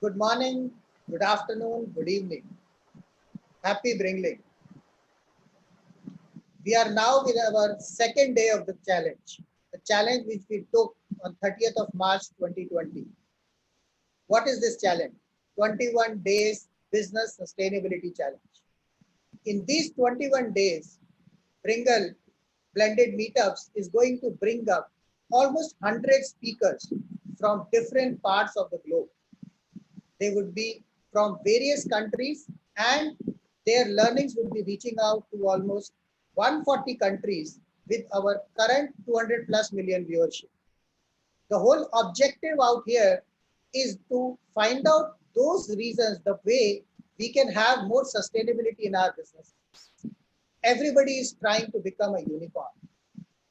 Good morning, good afternoon, good evening. Happy Bringling. We are now with our second day of the challenge which we took on 30th of March 2020. What is this challenge? 21 days business sustainability challenge. In these 21 days, Bringle blended meetups is going to bring up almost 100 speakers from different parts of the globe. They would be from various countries and their learnings would be reaching out to almost 140 countries with our current 200 plus million viewership. The whole objective out here is to find out those reasons, the way we can have more sustainability in our business. Everybody is trying to become a unicorn.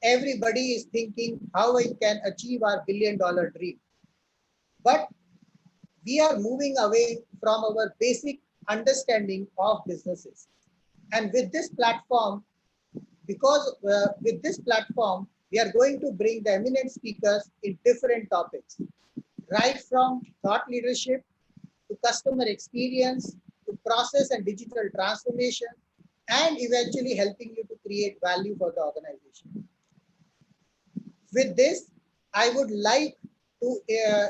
Everybody is thinking how I can achieve our $1 billion dream. But we are moving away from our basic understanding of businesses. And with this platform, we are going to bring the eminent speakers in different topics, right from thought leadership to customer experience to process and digital transformation, and eventually helping you to create value for the organization. With this, I would like to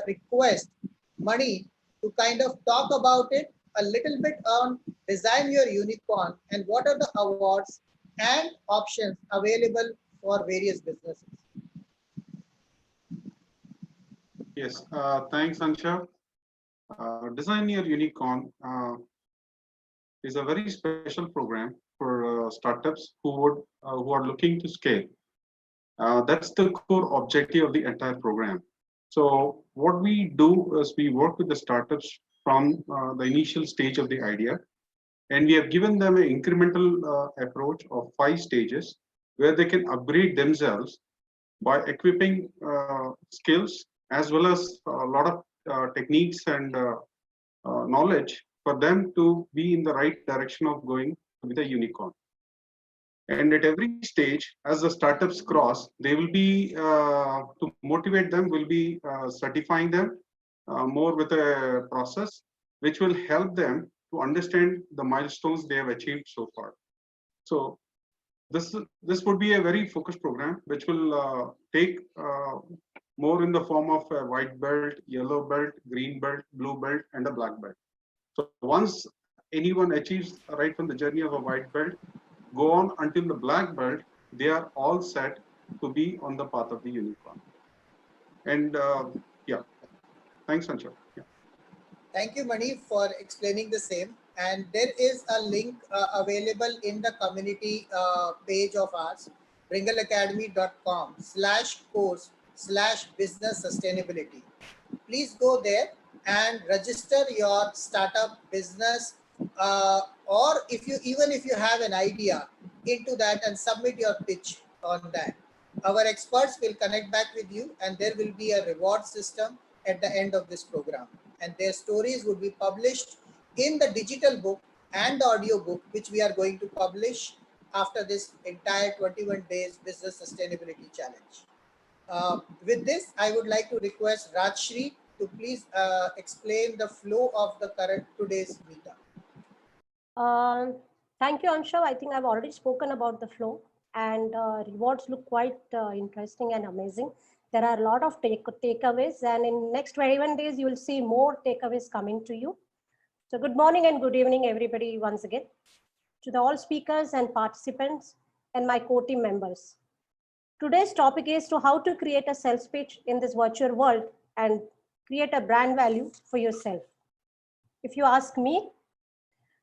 request Mani to kind of talk about it a little bit on Design Your Unicorn and what are the awards and options available for various businesses. Yes, thanks, Ansha. Design Your Unicorn is a very special program for startups who are looking to scale. That's the core objective of the entire program. So what we do is we work with the startups from the initial stage of the idea, and we have given them an incremental approach of 5 stages where they can upgrade themselves by equipping skills as well as a lot of techniques and knowledge for them to be in the right direction of going with a unicorn. And at every stage, as the startups cross, they will be, to motivate them, will be certifying them more with a process which will help them to understand the milestones they have achieved so far. So this would be a very focused program which will take more in the form of a white belt, yellow belt, green belt, blue belt, and a black belt. So once anyone achieves right from the journey of a white belt, go on until the black belt, they are all set to be on the path of the unicorn. And yeah, thanks, Ansha. Yeah. Thank you, Mani, for explaining the same. And there is a link available in the community page of ours, bringleacademy.com/course/business sustainability. Please go there and register your startup business, or if you have an idea into that, and submit your pitch on that. Our experts will connect back with you, and there will be a reward system at the end of this program, and their stories will be published in the digital book and the audio book, which we are going to publish after this entire 21 days business sustainability challenge. With this, I would like to request Rajshri to please explain the flow of the current today's meetup. Thank you, Ansha. I think I've already spoken about the flow, and rewards look quite interesting and amazing. There are a lot of takeaways, and in next 21 days, you will see more takeaways coming to you. So good morning and good evening, everybody, once again, to the all speakers and participants and my core team members. Today's topic is to how to create a sales pitch in this virtual world and create a brand value for yourself. If you ask me,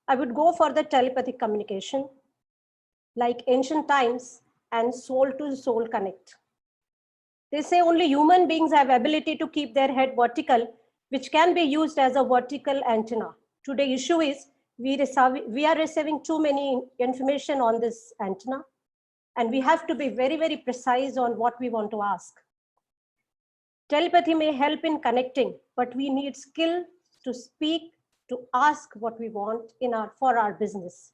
I would go for the telepathic communication, like ancient times, and soul to soul connect. They say only human beings have ability to keep their head vertical, which can be used as a vertical antenna. Today issue is we are receiving too many information on this antenna, and we have to be very, very precise on what we want to ask. Telepathy may help in connecting, but we need skill to speak, to ask what we want for our business.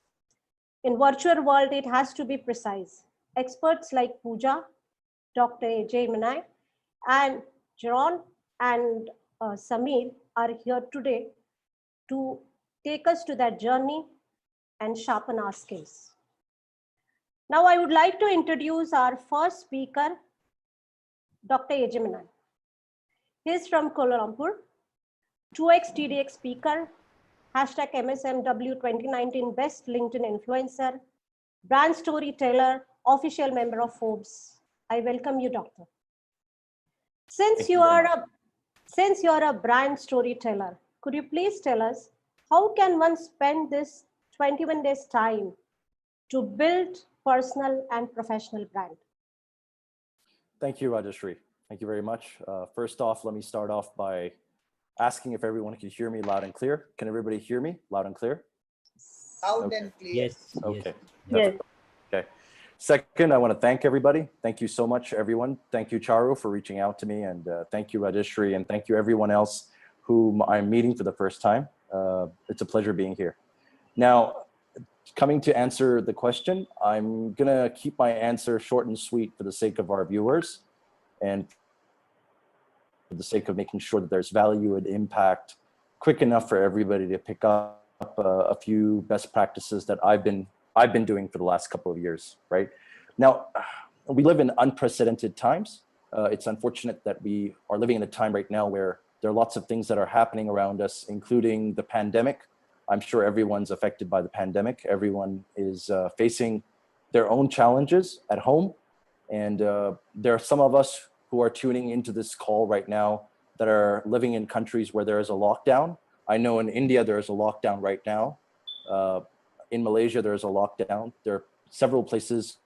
In virtual world, it has to be precise. Experts like Pooja, Dr. AJ Manai, and Jaron and Samir are here today to take us to that journey and sharpen our skills. Now, I would like to introduce our first speaker, Dr. Eminent. He is from Kuala Lumpur, 2x TDX speaker, hashtag MSMW 2019 Best LinkedIn Influencer, brand storyteller, official member of Forbes. I welcome you, Doctor. Since you are a brand storyteller, could you please tell us how can one spend this 21 days time to build personal and professional brand? Thank you, Rajeshri. Thank you very much. First off, let me start off by asking if everyone can hear me loud and clear. Can everybody hear me loud and clear? Loud and clear. Yes. Okay. Yes. Okay. Second, I want to thank everybody. Thank you so much, everyone. Thank you, Charu, for reaching out to me. And thank you, Rajeshri. And thank you, everyone else whom I'm meeting for the first time. It's a pleasure being here. Now, coming to answer the question, I'm going to keep my answer short and sweet for the sake of our viewers and for the sake of making sure that there's value and impact quick enough for everybody to pick up a few best practices that I've been doing for the last couple of years, right? Now, we live in unprecedented times. It's unfortunate that we are living in a time right now where there are lots of things that are happening around us, including the pandemic. I'm sure everyone's affected by the pandemic. Everyone is facing their own challenges at home. And there are some of us who are tuning into this call right now that are living in countries where there is a lockdown. I know in India, there is a lockdown right now. In Malaysia, there is a lockdown. There are several places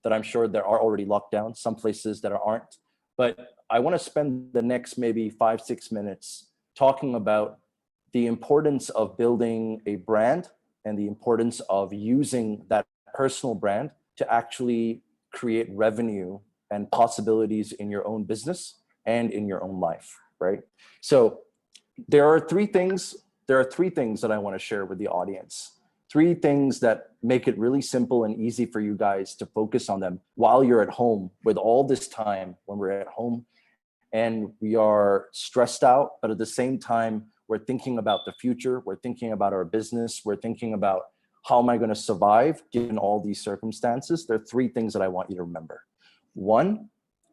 that I'm sure there are already locked down, some places that aren't. But I want to spend the next maybe 5-6 minutes talking about the importance of building a brand and the importance of using that personal brand to actually create revenue and possibilities in your own business and in your own life, right? So there are three things that I want to share with the audience. 3 things that make it really simple and easy for you guys to focus on them while you're at home with all this time when we're at home and we are stressed out, but at the same time, we're thinking about the future, we're thinking about our business, we're thinking about how am I going to survive given all these circumstances. There are 3 things that I want you to remember. 1,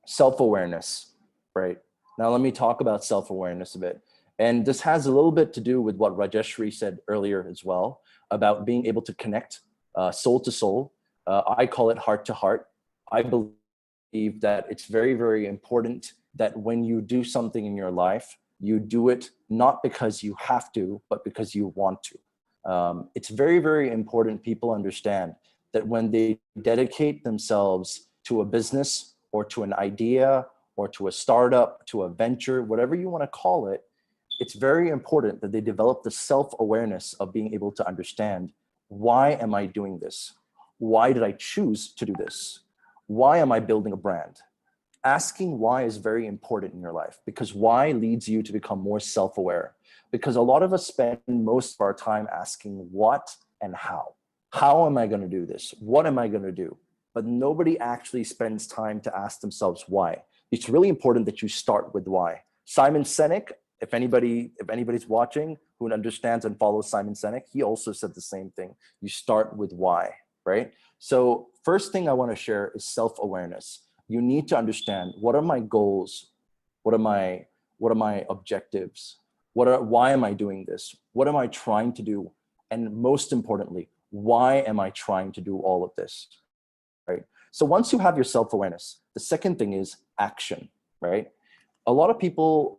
self-awareness, right? Now let me talk about self-awareness a bit. And this has a little bit to do with what Rajeshri said earlier as well, about being able to connect soul to soul. I call it heart to heart. I believe that it's very, very important that when you do something in your life, you do it not because you have to, but because you want to. It's very, very important people understand that when they dedicate themselves to a business or to an idea or to a startup, to a venture, whatever you want to call it, it's very important that they develop the self-awareness of being able to understand, why am I doing this? Why did I choose to do this? Why am I building a brand? Asking why is very important in your life because why leads you to become more self-aware. Because a lot of us spend most of our time asking what and how. How am I going to do this? What am I going to do? But nobody actually spends time to ask themselves why. It's really important that you start with why. Simon Sinek, if anybody's watching who understands and follows Simon Sinek, he also said the same thing. You start with why, right? So first thing I want to share is self-awareness. You need to understand, what are my goals? What are my objectives? Why am I doing this? What am I trying to do? And most importantly, why am I trying to do all of this, right? So once you have your self-awareness, the second thing is action, right? A lot of people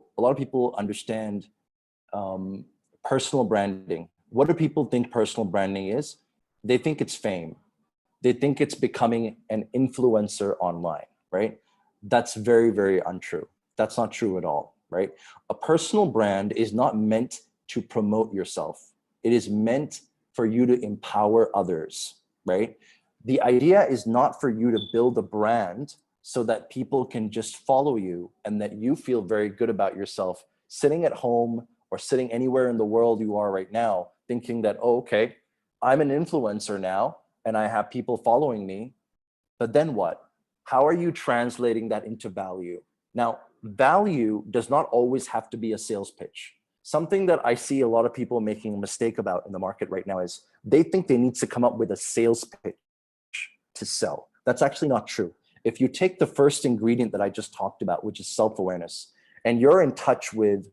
understand personal branding. What do people think personal branding is? They think it's fame. They think it's becoming an influencer online, right? That's very, very untrue. That's not true at all, right? A personal brand is not meant to promote yourself. It is meant for you to empower others, right? The idea is not for you to build a brand so that people can just follow you and that you feel very good about yourself sitting at home or sitting anywhere in the world you are right now, thinking that, oh, okay, I'm an influencer now and I have people following me, but then what? How are you translating that into value? Now, value does not always have to be a sales pitch. Something that I see a lot of people making a mistake about in the market right now is they think they need to come up with a sales pitch to sell. That's actually not true. If you take the first ingredient that I just talked about, which is self-awareness, and you're in touch with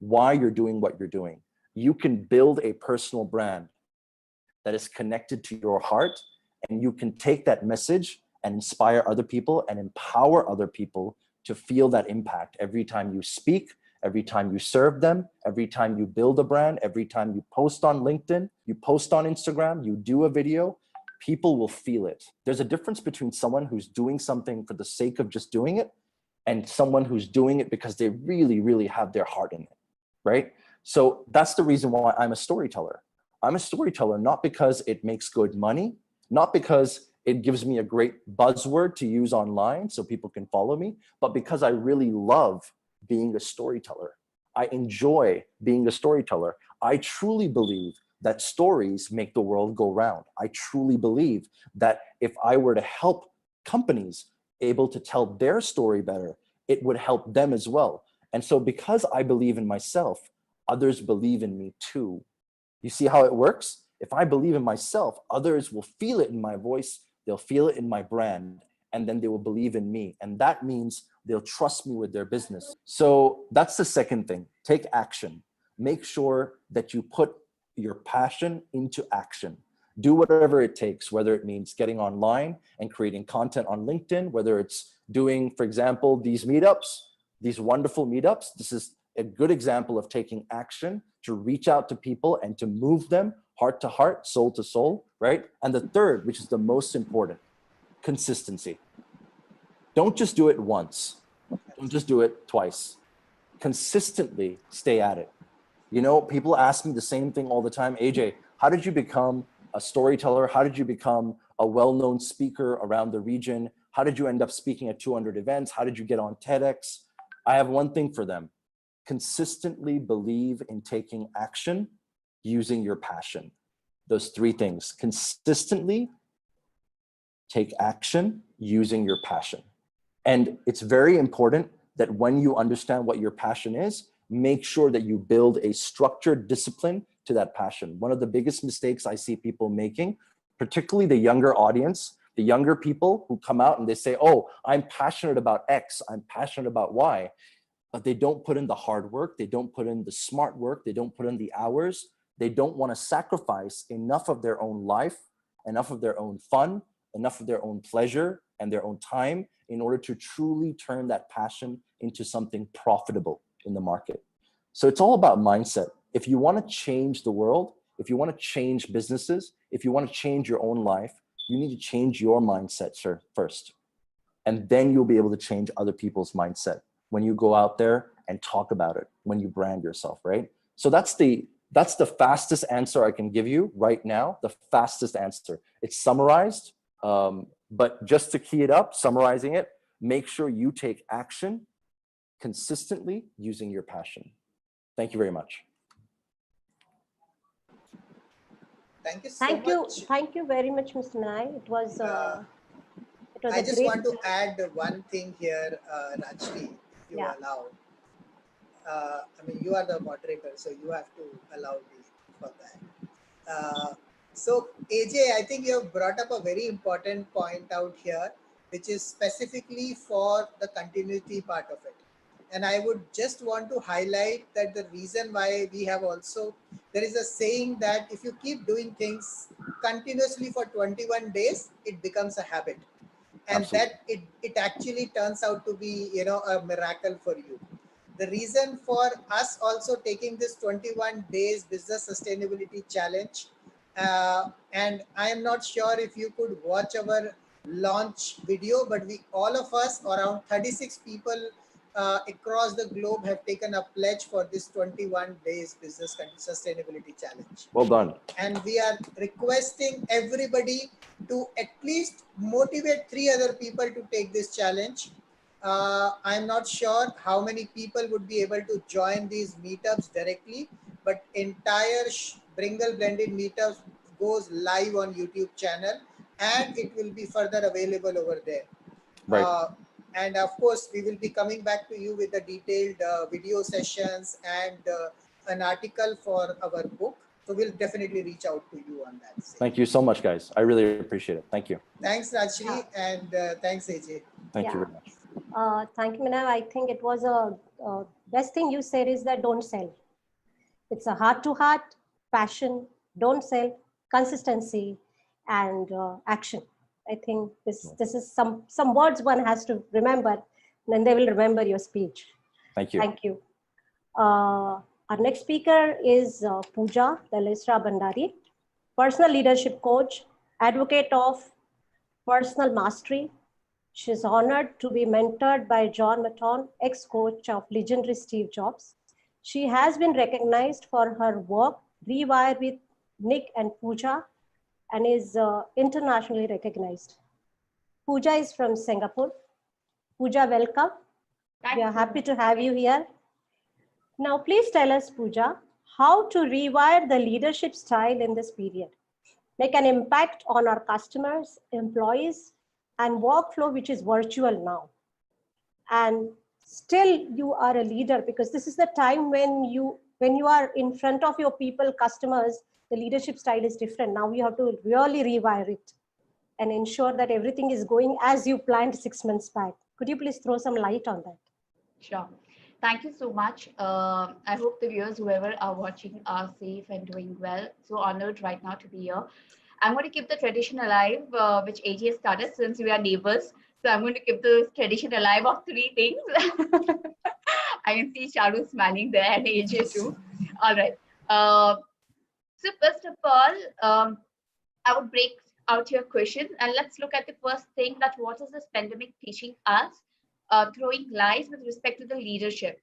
why you're doing what you're doing, you can build a personal brand that is connected to your heart, and you can take that message and inspire other people and empower other people to feel that impact every time you speak, every time you serve them, every time you build a brand, every time you post on LinkedIn, you post on Instagram, you do a video, people will feel it. There's a difference between someone who's doing something for the sake of just doing it and someone who's doing it because they really, really have their heart in it, right? So that's the reason why I'm a storyteller. I'm a storyteller not because it makes good money, not because it gives me a great buzzword to use online so people can follow me, but because I really love being a storyteller. I enjoy being a storyteller. I truly believe that stories make the world go round. I truly believe that if I were to help companies able to tell their story better, it would help them as well. And so because I believe in myself, others believe in me too. You see how it works? If I believe in myself, others will feel it in my voice, they'll feel it in my brand, and then they will believe in me. And that means they'll trust me with their business. So that's the second thing. Take action. Make sure that you put your passion into action. Do whatever it takes, whether it means getting online and creating content on LinkedIn, whether it's doing, for example, these meetups, these wonderful meetups. This is a good example of taking action to reach out to people and to move them heart to heart, soul to soul, right? And the third, which is the most important, consistency. Don't just do it once. Don't just do it twice. Consistently stay at it. You know, people ask me the same thing all the time. AJ, how did you become a storyteller? How did you become a well-known speaker around the region? How did you end up speaking at 200 events? How did you get on TEDx? I have one thing for them. Consistently believe in taking action using your passion. Those three things. Consistently take action using your passion. And it's very important that when you understand what your passion is, make sure that you build a structured discipline to that passion. One of the biggest mistakes I see people making, particularly the younger audience, the younger people who come out and they say, oh, I'm passionate about X, I'm passionate about Y, but they don't put in the hard work, they don't put in the smart work, they don't put in the hours, they don't want to sacrifice enough of their own life, enough of their own fun, enough of their own pleasure and their own time in order to truly turn that passion into something profitable in the market. So it's all about mindset. If you want to change the world, if you want to change businesses, if you want to change your own life, you need to change your mindset first. And then you'll be able to change other people's mindset when you go out there and talk about it, when you brand yourself, right? So that's the fastest answer I can give you right now, the fastest answer. It's summarized, but just to key it up, summarizing it, make sure you take action consistently using your passion. Thank you very much. Thank you so much. Thank you very much, Mr. Manai. It was I a just great. want to add one thing here, Rajni, if you Yeah. allow. I mean, you are the moderator, so you have to allow me for that. So, AJ, I think you have brought up a very important point out here, which is specifically for the continuity part of it. And I would just want to highlight that the reason why we have also, there is a saying that if you keep doing things continuously for 21 days, it becomes a habit. And Absolutely. that it actually turns out to be, you know, a miracle for you. The reason for us also taking this 21 days business sustainability challenge, and I am not sure if you could watch our launch video, but we, all of us, around 36 people across the globe, have taken a pledge for this 21 days business sustainability challenge. Well done. And we are requesting everybody to at least motivate 3 other people to take this challenge. I'm not sure how many people would be able to join these meetups directly, but entire Bringle blended meetups goes live on YouTube channel, and it will be further available over there. Right. And of course, we will be coming back to you with the detailed video sessions and an article for our book. So we'll definitely reach out to you on that. Thank you so much, guys. I really appreciate it. Thank you. Thanks, Rajshri, and thanks, AJ. Thank you Yeah. very much. Thank you, Minav. I think it was a best thing you said is that don't sell. It's a heart-to-heart, passion, don't sell, consistency, and action. I think this is some words one has to remember, then they will remember your speech. Thank you. Thank you. Our next speaker is Pooja Dalesra Bandari, personal leadership coach, advocate of personal mastery. She's honored to be mentored by John Maton, ex-coach of legendary Steve Jobs. She has been recognized for her work, Rewire with Nick and Pooja, and is internationally recognized. Pooja is from Singapore. Pooja, welcome. We are happy to have you here. Now, please tell us, Pooja, how to rewire the leadership style in this period, make an impact on our customers, employees, and workflow, which is virtual now. And still you are a leader, because this is the time when you are in front of your people, customers, the leadership style is different. Now you have to really rewire it and ensure that everything is going as you planned 6 months back. Could you please throw some light on that? Sure. Thank you so much. I hope the viewers, whoever are watching, are safe and doing well. So honored right now to be here. I'm going to keep the tradition alive, which AJ started since we are neighbors. So I'm going to keep the tradition alive of 3 things. I can see Charu smiling there and AJ too. All right. So first of all, I would break out your questions and let's look at the first thing, that what is this pandemic teaching us? Throwing lies with respect to the leadership.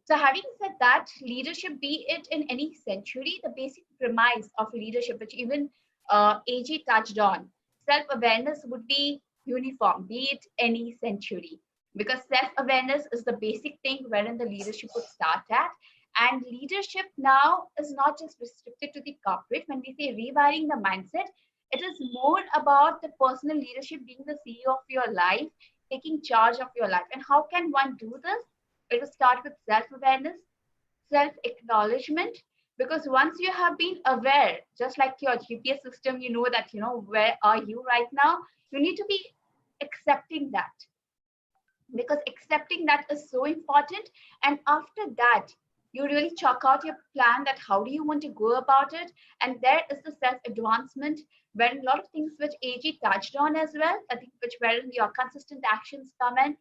So having said that, leadership, be it in any century, the basic premise of leadership, which even AG touched on, self-awareness would be uniform, be it any century, because self-awareness is the basic thing wherein the leadership would start at. And leadership now is not just restricted to the corporate. When we say rewiring the mindset, it is more about the personal leadership, being the CEO of your life, taking charge of your life. And how can one do this? It will start with self-awareness, self-acknowledgement, because once you have been aware, just like your GPS system, you know that, where are you right now? You need to be accepting that, because accepting that is so important. And after that, you really chalk out your plan, that how do you want to go about it? And there is the self-advancement, where a lot of things which AG touched on as well, I think, which wherein your consistent actions come in.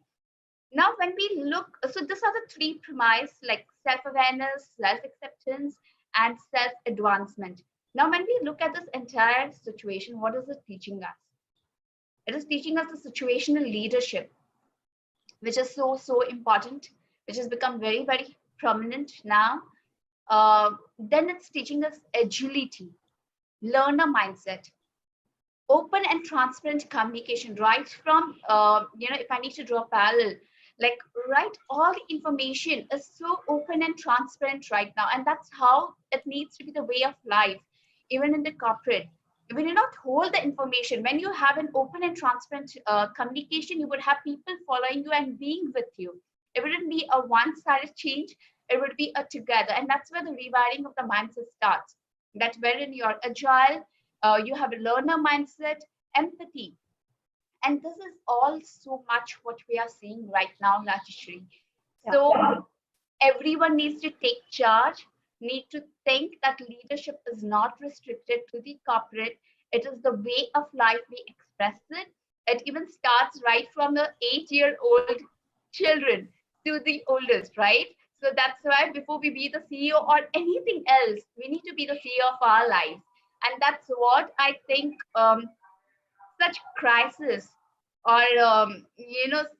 Now, when we look, so these are the 3 premise, like self-awareness, self-acceptance, and self-advancement. Now, when we look at this entire situation, what is it teaching us? It is teaching us the situational leadership, which is so, so important, which has become very, very prominent now. Then it's teaching us agility, learner mindset, open and transparent communication, right from, if I need to draw a parallel, like all the information is so open and transparent right now. And that's how it needs to be the way of life, even in the corporate. When you not hold the information, when you have an open and transparent communication, you would have people following you and being with you. It wouldn't be a one-sided change, it would be a together. And that's where the rewiring of the mindset starts. That wherein you're agile, you have a learner mindset, empathy. And this is all so much what we are seeing right now, Rajshri. So everyone needs to take charge, need to think that leadership is not restricted to the corporate. It is the way of life we express it. It even starts right from the 8-year-old children to the oldest, right? So that's why before we be the CEO or anything else, we need to be the CEO of our life. And that's what I think such crisis or,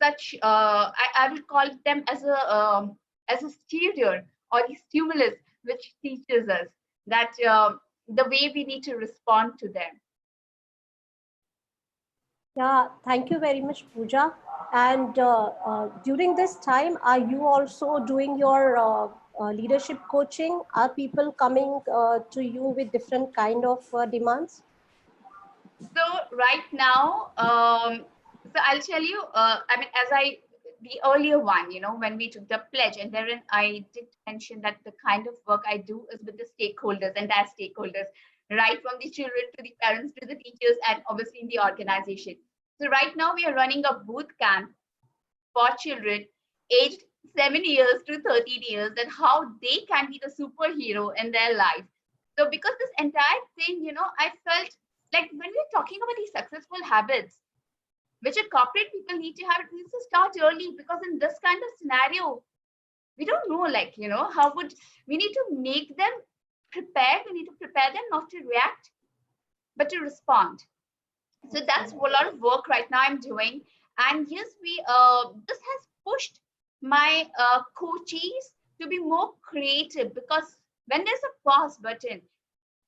such, I will call them as a steer or the stimulus, which teaches us that the way we need to respond to them. Yeah, thank you very much, Pooja. And during this time, are you also doing your leadership coaching? Are people coming to you with different kind of demands? So right now, so I'll tell you, as I the earlier one, when we took the pledge, and therein I did mention that the kind of work I do is with the stakeholders, entire stakeholders, right from the children to the parents to the teachers, and obviously in the organization. So right now we are running a boot camp for children aged 7 years to 13 years, and how they can be the superhero in their life. So because this entire thing, I felt like when we're talking about these successful habits, which a corporate people need to have, it needs to start early, because in this kind of scenario, we don't know, how would we need to make them prepared. We need to prepare them not to react, but to respond. So that's a lot of work right now I'm doing. And yes, this has pushed my coaches to be more creative, because when there's a pause button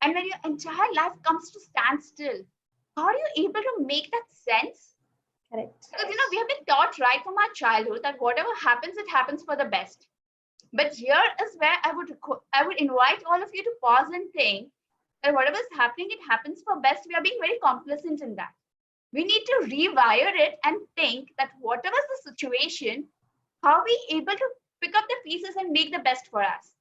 and when your entire life comes to standstill, how are you able to make that sense? Correct. Because we have been taught right from our childhood that whatever happens, it happens for the best. But here is where I would invite all of you to pause and think that whatever is happening, it happens for best. We are being very complacent in that. We need to rewire it and think that whatever is the situation, how are we able to pick up the pieces and make the best for us?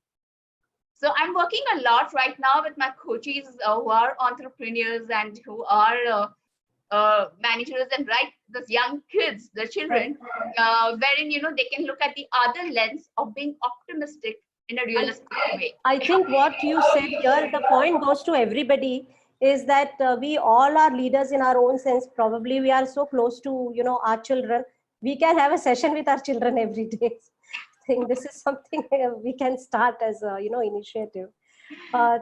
So I'm working a lot right now with my coaches who are entrepreneurs and who are managers, and those young kids, the children, wherein they can look at the other lens of being optimistic in a realistic way. I think what you said here, the point goes to everybody, is that we all are leaders in our own sense. Probably we are so close to our children. We can have a session with our children every day. I think this is something we can start as a initiative.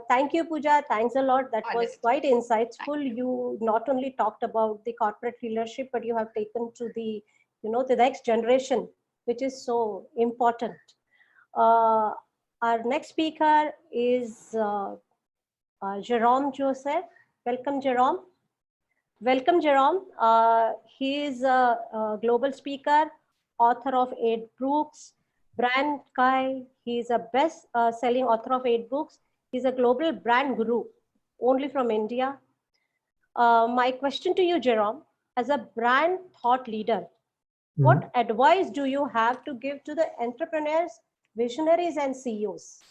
Thank you, Pooja. Thanks a lot. That was quite insightful. You not only talked about the corporate leadership, but you have taken to the the next generation, which is so important. Our next speaker is Jerome Joseph. Welcome, Jerome. Welcome, Jerome. He is a global speaker, author of 8 books, brand guy. He is a best-selling author of 8 books. He's a global brand guru, only from India. My question to you, Jerome, as a brand thought leader, what advice do you have to give to the entrepreneurs, visionaries, and CEOs?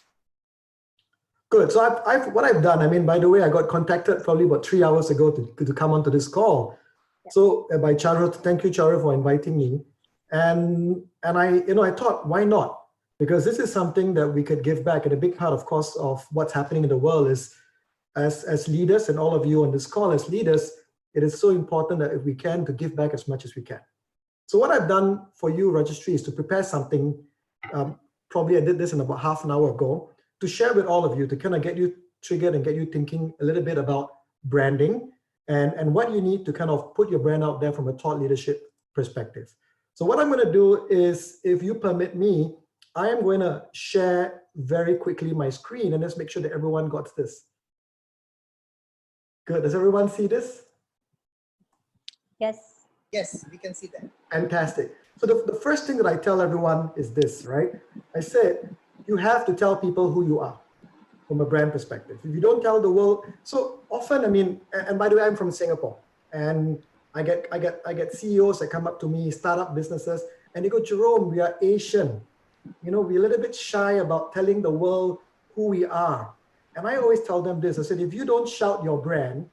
Good. So what I've done, I mean, by the way, I got contacted probably about 3 hours ago to come onto this call. Yeah. So by Charu, thank you, Charu, for inviting me. And I thought, why not? Because this is something that we could give back. And a big part, of course, of what's happening in the world is, as leaders, and all of you on this call as leaders, it is so important that if we can, to give back as much as we can. So what I've done for you, Registry, is to prepare something. Probably I did this in about half an hour ago, to share with all of you, to kind of get you triggered and get you thinking a little bit about branding and what you need to kind of put your brand out there from a thought leadership perspective. So what I'm going to do is, if you permit me, I am going to share very quickly my screen, and let's make sure that everyone got this. Good. Does everyone see this? Yes. Yes, we can see that. Fantastic. So the first thing that I tell everyone is this, right? I said, you have to tell people who you are from a brand perspective. If you don't tell the world, so often, I mean, and by the way, I'm from Singapore, and I get CEOs that come up to me, startup businesses, and they go, Jerome, we are Asian. We're a little bit shy about telling the world who we are. And I always tell them this, I said, if you don't shout your brand,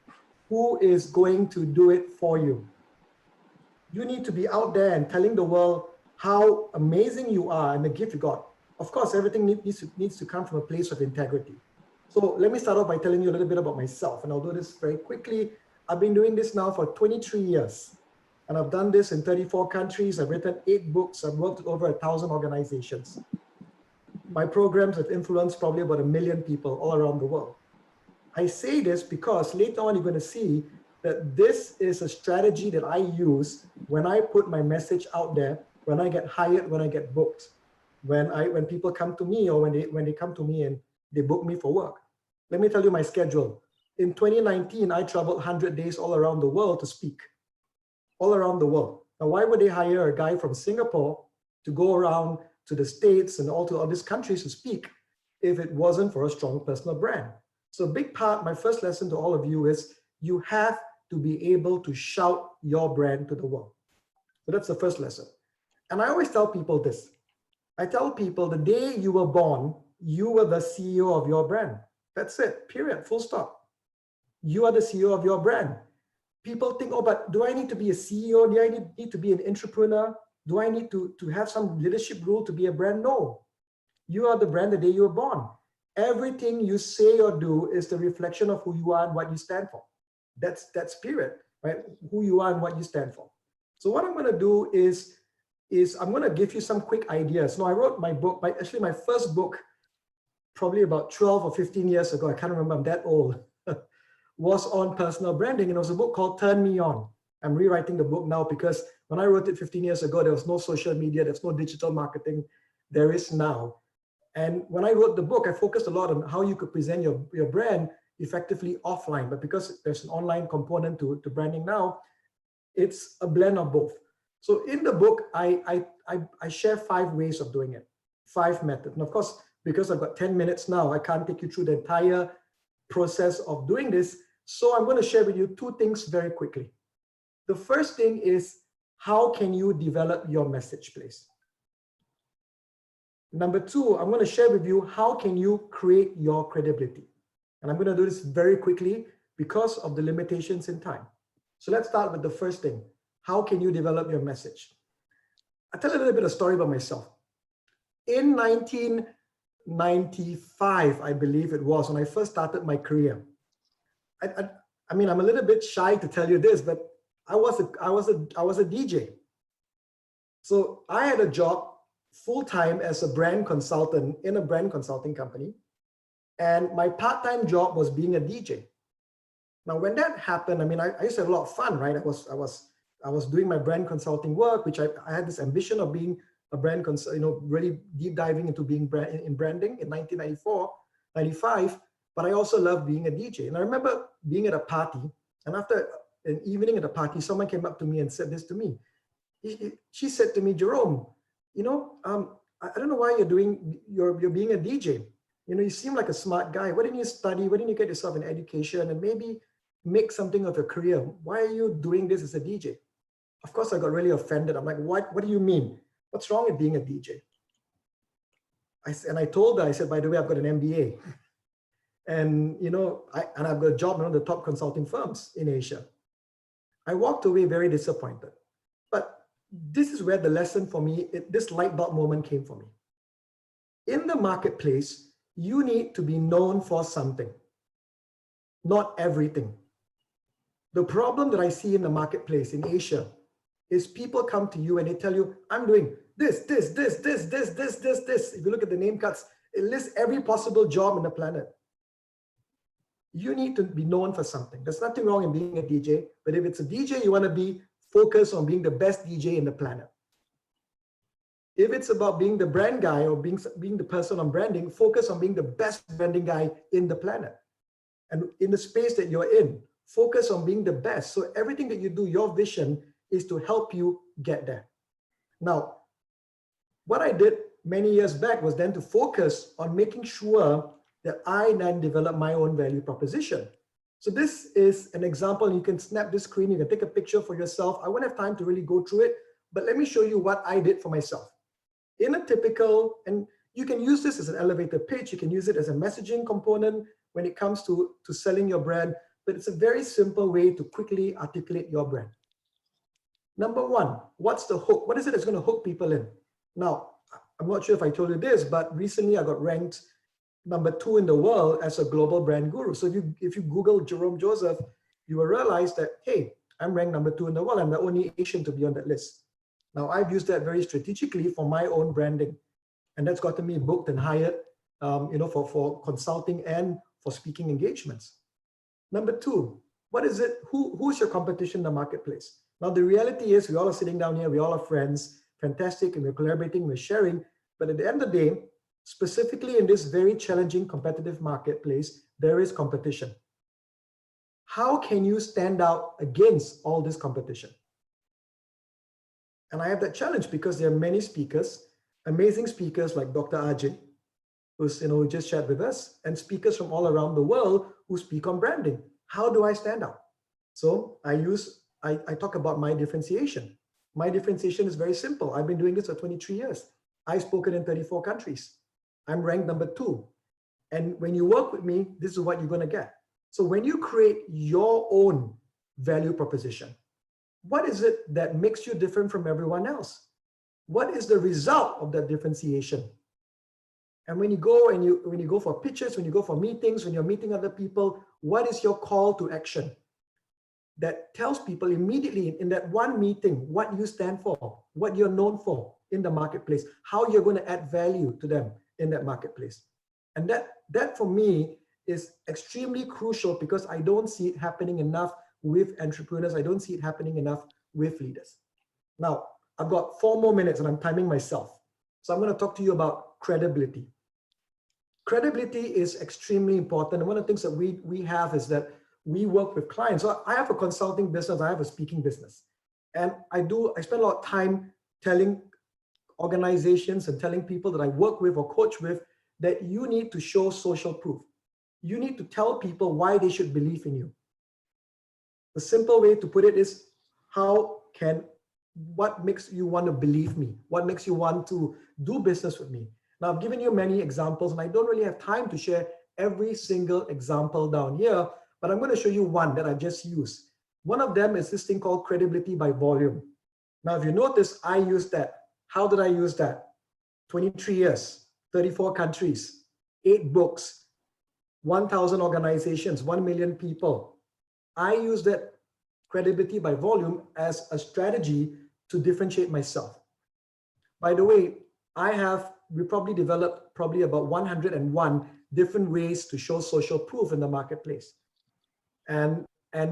who is going to do it for you? You need to be out there and telling the world how amazing you are and the gift you got. Of course, everything needs to come from a place of integrity. So let me start off by telling you a little bit about myself, and I'll do this very quickly. I've been doing this now for 23 years, and I've done this in 34 countries. I've written 8 books. I've worked with over 1,000 organizations. My programs have influenced probably about 1 million people all around the world. I say this because later on you're going to see that this is a strategy that I use when I put my message out there, when I get hired, when I get booked, when people come to me, or when they come to me and they book me for work. Let me tell you my schedule. In 2019, I traveled 100 days all around the world to speak, all around the world. Now, why would they hire a guy from Singapore to go around to the States and all to all these countries to speak if it wasn't for a strong personal brand? So a big part, my first lesson to all of you is you have to be able to shout your brand to the world. So that's the first lesson. And I always tell people this. I tell people the day you were born, you were the CEO of your brand. That's it, period, full stop. You are the CEO of your brand. People think, oh, but do I need to be a CEO? Do I need to be an entrepreneur? Do I need to have some leadership role to be a brand? No. You are the brand the day you were born. Everything you say or do is the reflection of who you are and what you stand for. That's period, right? Who you are and what you stand for. So what I'm going to do is I'm going to give you some quick ideas. Now, I wrote my book, actually my first book, probably about 12 or 15 years ago, I can't remember, I'm that old, was on personal branding. And it was a book called Turn Me On. I'm rewriting the book now because when I wrote it 15 years ago, there was no social media, there's no digital marketing. There is now. And when I wrote the book, I focused a lot on how you could present your brand effectively offline. But because there's an online component to branding now, it's a blend of both. So in the book, I share 5 ways of doing it, 5 methods. And of course, because I've got 10 minutes now, I can't take you through the entire process of doing this. So I'm going to share with you 2 things very quickly. The first thing is, how can you develop your message, please? Number 2, I'm going to share with you how can you create your credibility. And I'm going to do this very quickly because of the limitations in time. So let's start with the first thing. How can you develop your message? I'll tell a little bit of story about myself. In 1995, I believe it was, when I first started my career. I mean, I'm a little bit shy to tell you this, but I was a DJ. So I had a job full-time as a brand consultant in a brand consulting company. And my part-time job was being a DJ. Now, when that happened, I mean, I used to have a lot of fun, right? I was doing my brand consulting work, which I had this ambition of being a brand really deep diving into being in branding in 1994, 95. But I also loved being a DJ. And I remember being at a party, and after an evening at a party, someone came up to me and said this to me. She said to me, Jerome, I don't know why you're being a DJ. You seem like a smart guy. Why didn't you study? Why didn't you get yourself an education and maybe make something of your career? Why are you doing this as a DJ? Of course, I got really offended. I'm like, what do you mean? What's wrong with being a DJ? I told her, I said, by the way, I've got an MBA. And, I've got a job in one of the top consulting firms in Asia. I walked away very disappointed. But this is where the lesson for me, this light bulb moment came for me. In the marketplace, you need to be known for something, not everything. The problem that I see in the marketplace in Asia is people come to you and they tell you, I'm doing this. If you look at the name cards, it lists every possible job on the planet. You need to be known for something. There's nothing wrong in being a DJ, but if it's a DJ, you want to be focused on being the best DJ in the planet. If it's about being the brand guy or being the person on branding, focus on being the best branding guy in the planet. And in the space that you're in, focus on being the best. So everything that you do, your vision is to help you get there. Now, what I did many years back was then to focus on making sure that I then develop my own value proposition. So this is an example. You can snap this screen, you can take a picture for yourself. I won't have time to really go through it, but let me show you what I did for myself. In a typical, and you can use this as an elevator pitch, you can use it as a messaging component when it comes to selling your brand, but it's a very simple way to quickly articulate your brand. Number 1, what's the hook? What is it that's going to hook people in? Now, I'm not sure if I told you this, but recently I got ranked number 2 in the world as a global brand guru. So if you Google Jerome Joseph, you will realize that, hey, I'm ranked number 2 in the world. I'm the only Asian to be on that list. Now, I've used that very strategically for my own branding. And that's gotten me booked and hired, for consulting and for speaking engagements. Number 2, what is it? Who's your competition in the marketplace? Now, the reality is we all are sitting down here, we all are friends, fantastic, and we're collaborating, we're sharing. But at the end of the day, specifically in this very challenging competitive marketplace, there is competition. How can you stand out against all this competition? And I have that challenge because there are many speakers, amazing speakers like Dr. Ajay, who's just shared with us, and speakers from all around the world who speak on branding. How do I stand out? So I talk about my differentiation. My differentiation is very simple. I've been doing this for 23 years. I've spoken in 34 countries. I'm ranked number 2. And when you work with me, this is what you're going to get. So when you create your own value proposition, what is it that makes you different from everyone else? What is the result of that differentiation? And when you go for pitches, when you go for meetings, when you're meeting other people, what is your call to action that tells people immediately in that one meeting what you stand for, what you're known for in the marketplace, how you're going to add value to them in that marketplace? And that for me is extremely crucial because I don't see it happening enough with entrepreneurs. I don't see it happening enough with leaders. Now, I've got 4 more minutes and I'm timing myself. So I'm going to talk to you about credibility. Credibility is extremely important. And one of the things that we have is that we work with clients. So I have a consulting business, I have a speaking business. And I spend a lot of time telling organizations and telling people that I work with or coach with that you need to show social proof. You need to tell people why they should believe in you. The simple way to put it is, what makes you want to believe me? What makes you want to do business with me? Now, I've given you many examples and I don't really have time to share every single example down here, but I'm going to show you one that I just used. One of them is this thing called credibility by volume. Now, if you notice, I used that. How did I use that? 23 years, 34 countries, 8 books, 1,000 organizations, 1 million people. I use that credibility by volume as a strategy to differentiate myself. By the way, we probably developed about 101 different ways to show social proof in the marketplace. And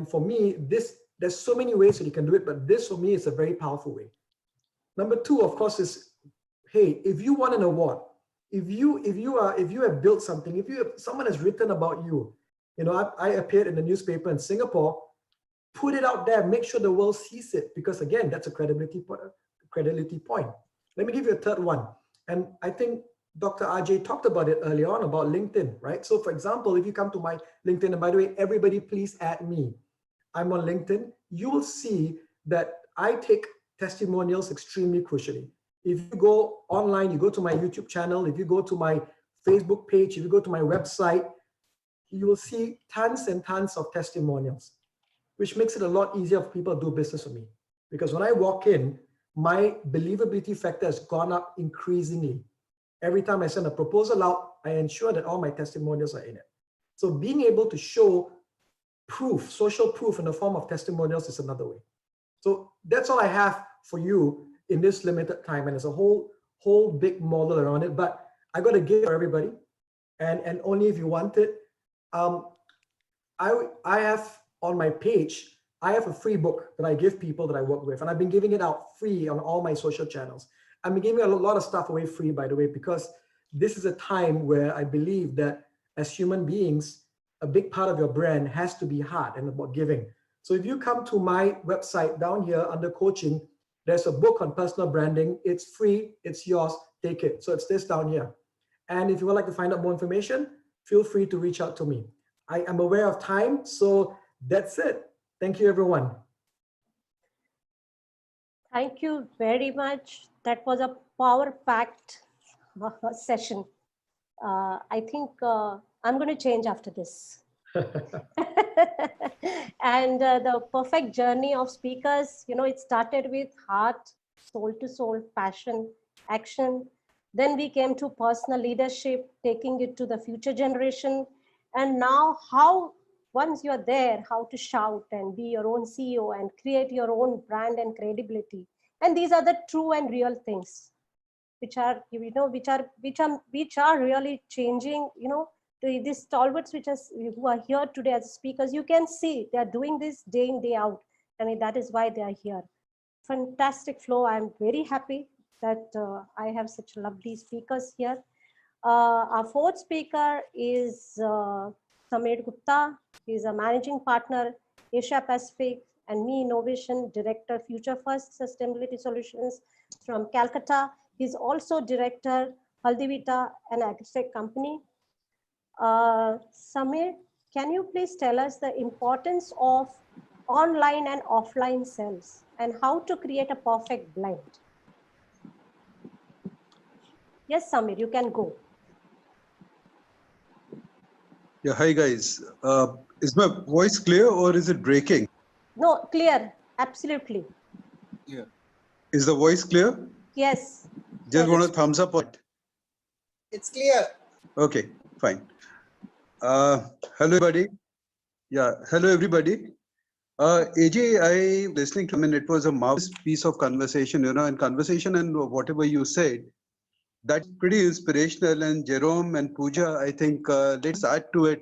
for me, there's so many ways that you can do it, but this for me is a very powerful way. Number 2, of course, is, hey, if you won an award, if you have built something, someone has written about you, I appeared in the newspaper in Singapore, put it out there, make sure the world sees it, because again, that's a credibility point. Let me give you a third one. And I think Dr. Ajay talked about it earlier on about LinkedIn, right? So for example, if you come to my LinkedIn, and by the way, everybody please add me. I'm on LinkedIn. You will see that I take testimonials extremely crucially. If you go online, you go to my YouTube channel, if you go to my Facebook page, if you go to my website, you will see tons and tons of testimonials, which makes it a lot easier for people to do business with me. Because when I walk in, my believability factor has gone up increasingly. Every time I send a proposal out, I ensure that all my testimonials are in it. So being able to show proof, social proof in the form of testimonials is another way. So that's all I have for you in this limited time. And there's a whole big model around it, but I got to give for everybody. And only if you want it. I have on my page, I have a free book that I give people that I work with, and I've been giving it out free on all my social channels. I've been giving a lot of stuff away free, by the way, because this is a time where I believe that as human beings, a big part of your brand has to be heart and about giving. So if you come to my website down here under coaching, there's a book on personal branding. It's free, it's yours, take it. So it's this down here. And if you would like to find out more information, feel free to reach out to me. I am aware of time, so that's it. Thank you, everyone. Thank you very much. That was a power-packed session. I think I'm going to change after this. And the perfect journey of speakers, it started with heart, soul to soul, passion, action. Then we came to personal leadership, taking it to the future generation. And now how, once you're there, how to shout and be your own CEO and create your own brand and credibility. And these are the true and real things, which are really changing, these stalwarts who are here today as speakers. You can see they are doing this day in, day out. I mean, that is why they are here. Fantastic flow. I'm very happy that I have such lovely speakers here. Our fourth speaker is Samir Gupta. He's a managing partner, Asia Pacific, and Me Innovation Director, Future First Sustainability Solutions from Calcutta. He's also director, Haldivita, an agri-tech company. Samir, can you please tell us the importance of online and offline sales, and how to create a perfect blend. Yes, Samir, you can go. Yeah, hi guys. Is my voice clear or is it breaking? No, clear, absolutely. Yeah. Is the voice clear? Yes. Just Yes. want a thumbs up on it. It's clear. Okay, fine. Hello everybody. Yeah, hello everybody. AJ, I listening to, I mean, it was a marvelous piece of conversation, you know, and conversation and whatever you said, that's pretty inspirational. And Jerome and Pooja, I think let's add to it.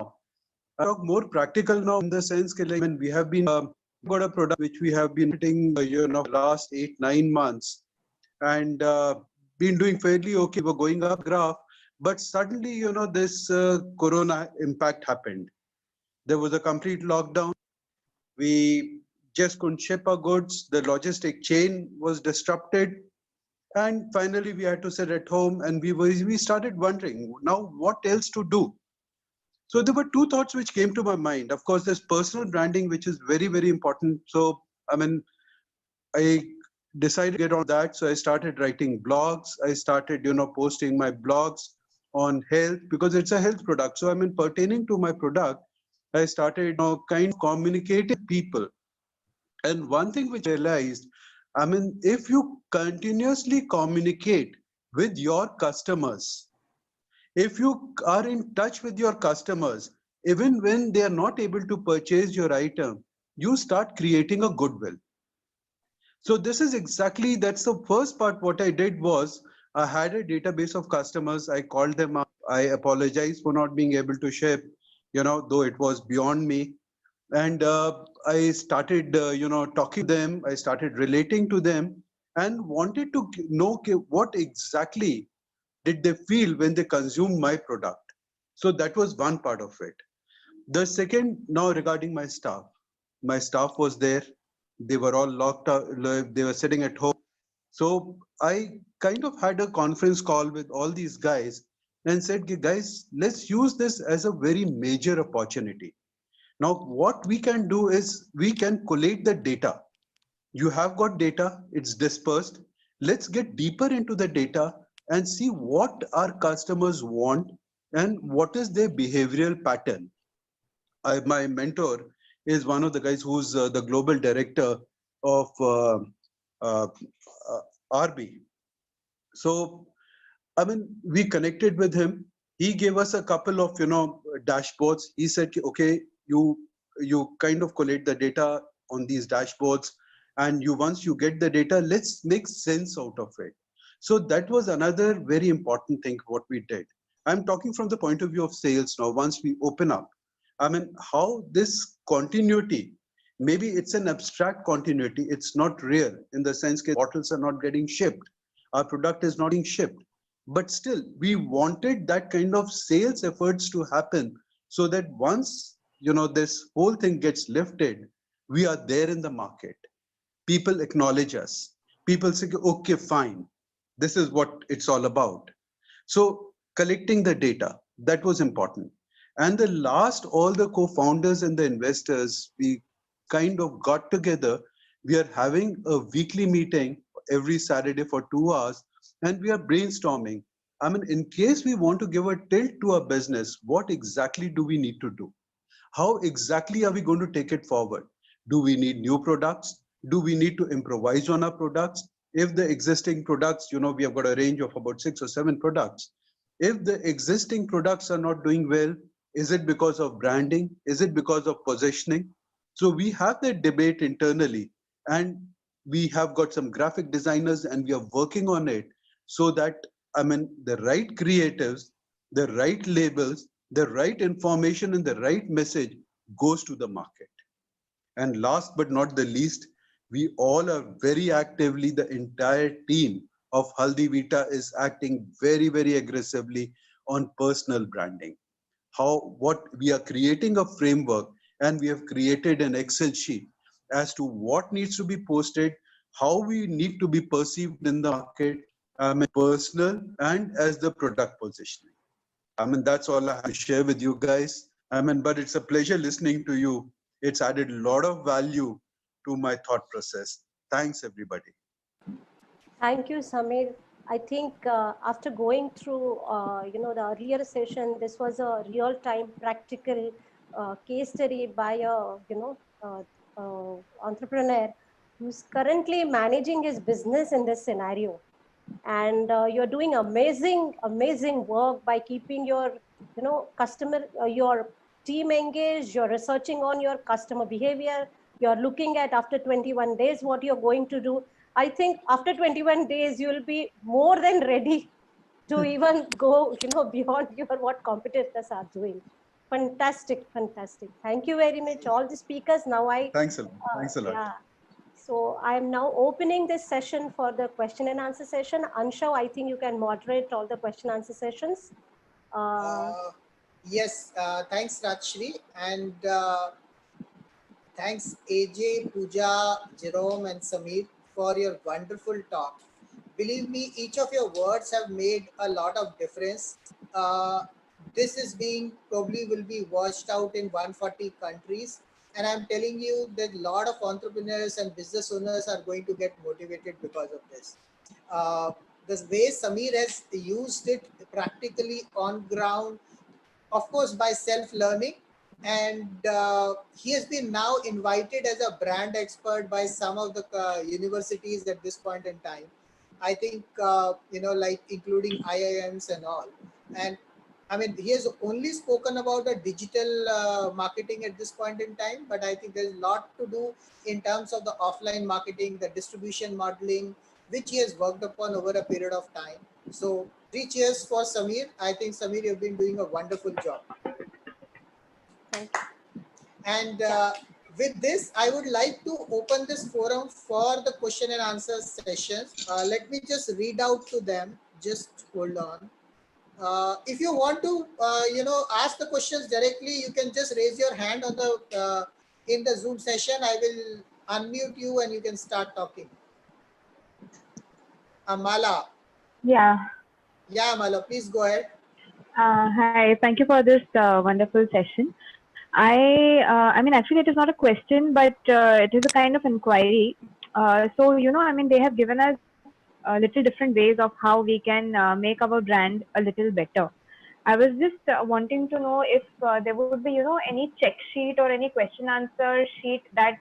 I talk more practical now in the sense that, like, I mean, we have been got a product which we have been hitting, you know, last 8-9 months, and been doing fairly okay. We're going up graph, but suddenly, you know, this corona impact happened. There was a complete lockdown. We just couldn't ship our goods. The logistic chain was disrupted, and finally we had to sit at home, and we started wondering now what else to do. So there were two thoughts which came to my mind. Of course, there's personal branding, which is very, very important. So, I mean, I decided to get on that. So I started writing blogs. I started, you know, posting my blogs on health because it's a health product. So, I mean, pertaining to my product, I started, you know, kind of communicating with people. And one thing which I realized, I mean, if you continuously communicate with your customers, if you are in touch with your customers, even when they are not able to purchase your item, you start creating a goodwill. So this is exactly, that's the first part. What I did was I had a database of customers. I called them up. I apologized for not being able to ship, you know, though it was beyond me. And I started, you know, talking to them. I started relating to them and wanted to know, okay, what exactly did they feel when they consumed my product. So that was one part of it. The second, now regarding my staff was there. They were all locked up. They were sitting at home. So I kind of had a conference call with all these guys and said, guys, let's use this as a very major opportunity. Now, what we can do is we can collate the data. You have got data, it's dispersed. Let's get deeper into the data and see what our customers want and what is their behavioral pattern. My mentor is one of the guys who's the global director of uh, RB. So, I mean, we connected with him. He gave us a couple of, you know, dashboards. He said, okay, you kind of collate the data on these dashboards, and once you get the data, let's make sense out of it. So that was another very important thing what we did. I'm talking from the point of view of sales now. Once we open up, I mean, how this continuity, maybe it's an abstract continuity. It's not real in the sense that bottles are not getting shipped. Our product is not being shipped. But still, we wanted that kind of sales efforts to happen so that once, you know, this whole thing gets lifted, we are there in the market. People acknowledge us. People say, okay, fine. This is what it's all about. So collecting the data, that was important. And the last, all the co-founders and the investors, we kind of got together. We are having a weekly meeting every Saturday for 2 hours, and we are brainstorming. I mean, in case we want to give a tilt to our business, what exactly do we need to do? How exactly are we going to take it forward? Do we need new products? Do we need to improvise on our products? If the existing products, you know, we have got a range of about 6 or 7 products. If the existing products are not doing well, is it because of branding? Is it because of positioning? So we have that debate internally, and we have got some graphic designers and we are working on it so that, I mean, the right creatives, the right labels, the right information and the right message goes to the market. And last but not the least, we all are very actively, the entire team of Haldi Vita is acting very, very aggressively on personal branding. What we are creating a framework, and we have created an Excel sheet as to what needs to be posted, how we need to be perceived in the market, personal and as the product positioning. I mean, that's all I have to share with you guys. I mean, but it's a pleasure listening to you. It's added a lot of value to my thought process. Thanks, everybody. Thank you, Samir. I think after going through, the earlier session, this was a real-time practical case study by a, entrepreneur who's currently managing his business in this scenario. And you're doing amazing work by keeping your, customer, your team engaged. You're researching on your customer behavior. You're looking at after 21 days what you're going to do. I think after 21 days, you'll be more than ready to even go, beyond your what competitors are doing. Fantastic. Thank you very much, all the speakers. Now Thanks a lot. Thanks a lot. yeah. So I'm now opening this session for the question and answer session. Anshav, I think you can moderate all the question and answer sessions. Yes, thanks Rajshri, and thanks AJ, Pooja, Jerome and Samir for your wonderful talk. Believe me, each of your words have made a lot of difference. This is being probably will be watched out in 140 countries. And I'm telling you that a lot of entrepreneurs and business owners are going to get motivated because of this. The way Samir has used it practically on ground, of course, by self-learning. And he has been now invited as a brand expert by some of the universities at this point in time. I think, like including IIMs and all. And I mean, he has only spoken about the digital marketing at this point in time, but I think there's a lot to do in terms of the offline marketing, the distribution modeling, which he has worked upon over a period of time. So 3 cheers for Samir. I think Samir, you've been doing a wonderful job. Thank you. And with this, I would like to open this forum for the question and answer sessions. Let me just read out to them. Just hold on. If you want to, ask the questions directly, you can just raise your hand on the in the Zoom session. I will unmute you and you can start talking. Amala. Yeah. Yeah, Amala, please go ahead. Hi. Thank you for this wonderful session. I mean, actually, it is not a question, but it is a kind of inquiry. So, they have given us little different ways of how we can make our brand a little better. I was just wanting to know if there would be, any check sheet or any question answer sheet that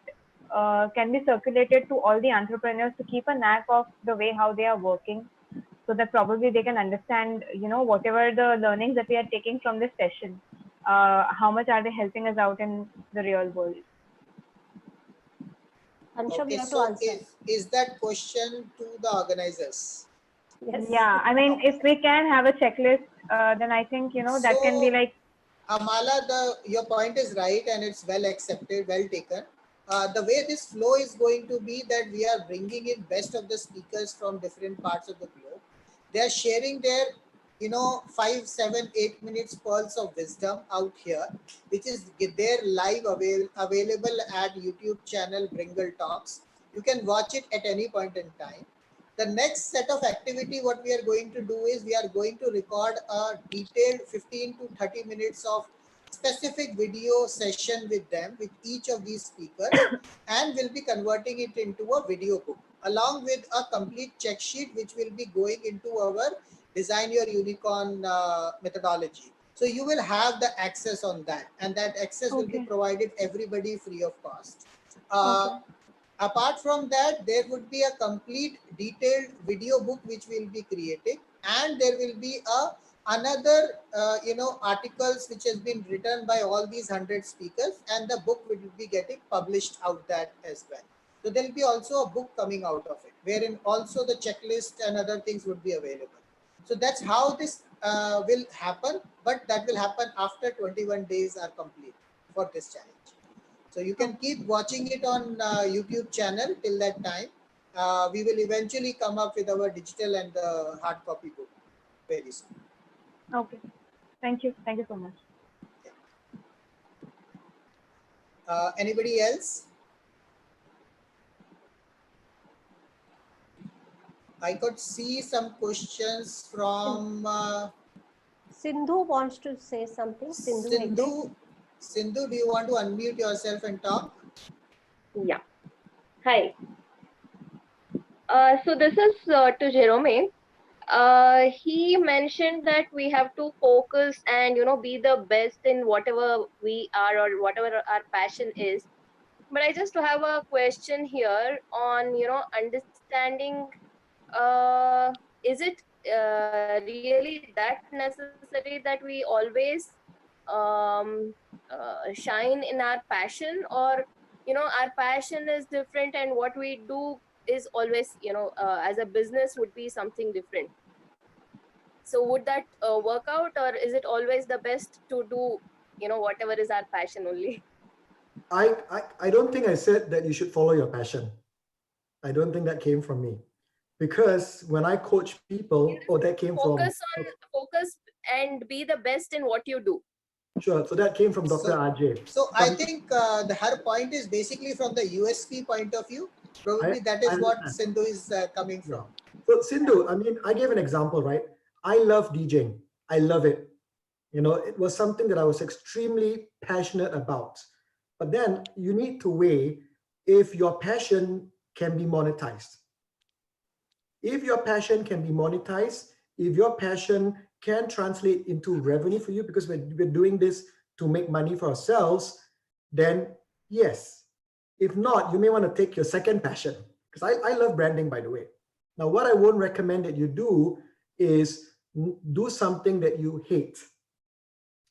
can be circulated to all the entrepreneurs to keep a knack of the way how they are working, so that probably they can understand, whatever the learnings that we are taking from this session, how much are they helping us out in the real world. Anshav, Okay, you have to so answer. is that question to the organizers? Yes. Yeah, I mean, if we can have a checklist, then I think, that can be like. Amala, your point is right and it's well accepted, well taken. The way this flow is going to be that we are bringing in best of the speakers from different parts of the globe. They are sharing their, 5, 7, 8 minutes pearls of wisdom out here, which is there live available at YouTube channel Bringle Talks. You can watch it at any point in time. The next set of activity, what we are going to do is we are going to record a detailed 15 to 30 minutes of specific video session with them, with each of these speakers, and we'll be converting it into a video book along with a complete check sheet, which will be going into our Design Your Unicorn methodology. So you will have the access on that, and that access will be provided everybody free of cost. Apart from that, there would be a complete detailed video book which we'll be creating, and there will be another articles which has been written by all these 100 speakers, and the book will be getting published out that as well. So there will be also a book coming out of it, wherein also the checklist and other things would be available. So that's how this will happen, but that will happen after 21 days are complete for this challenge. So you can keep watching it on YouTube channel till that time. We will eventually come up with our digital and hard copy book very soon. Okay. Thank you. Thank you so much. Anybody else? I could see some questions from Sindhu wants to say something. Sindhu. Sindhu, do you want to unmute yourself and talk? Yeah. Hi. So this is to Jerome. He mentioned that we have to focus and be the best in whatever we are or whatever our passion is. But I just have a question here on understanding. Is it really that necessary that we always shine in our passion, or our passion is different and what we do is always as a business would be something different? So would that work out, or is it always the best to do whatever is our passion only? I don't think I said that you should follow your passion. I don't think that came from me. Because when I coach people, that came from... Focus and be the best in what you do. Sure, so that came from Dr. Ajay. So I think her point is basically from the USP point of view. Probably that is what Sindhu is coming from. So Sindhu, I mean, I gave an example, right? I love DJing. I love it. It was something that I was extremely passionate about. But then you need to weigh if your passion can be monetized. If your passion can be monetized, if your passion can translate into revenue for you, because we're doing this to make money for ourselves, then yes. If not, you may want to take your second passion, because I love branding, by the way. Now, what I won't recommend that you do is do something that you hate.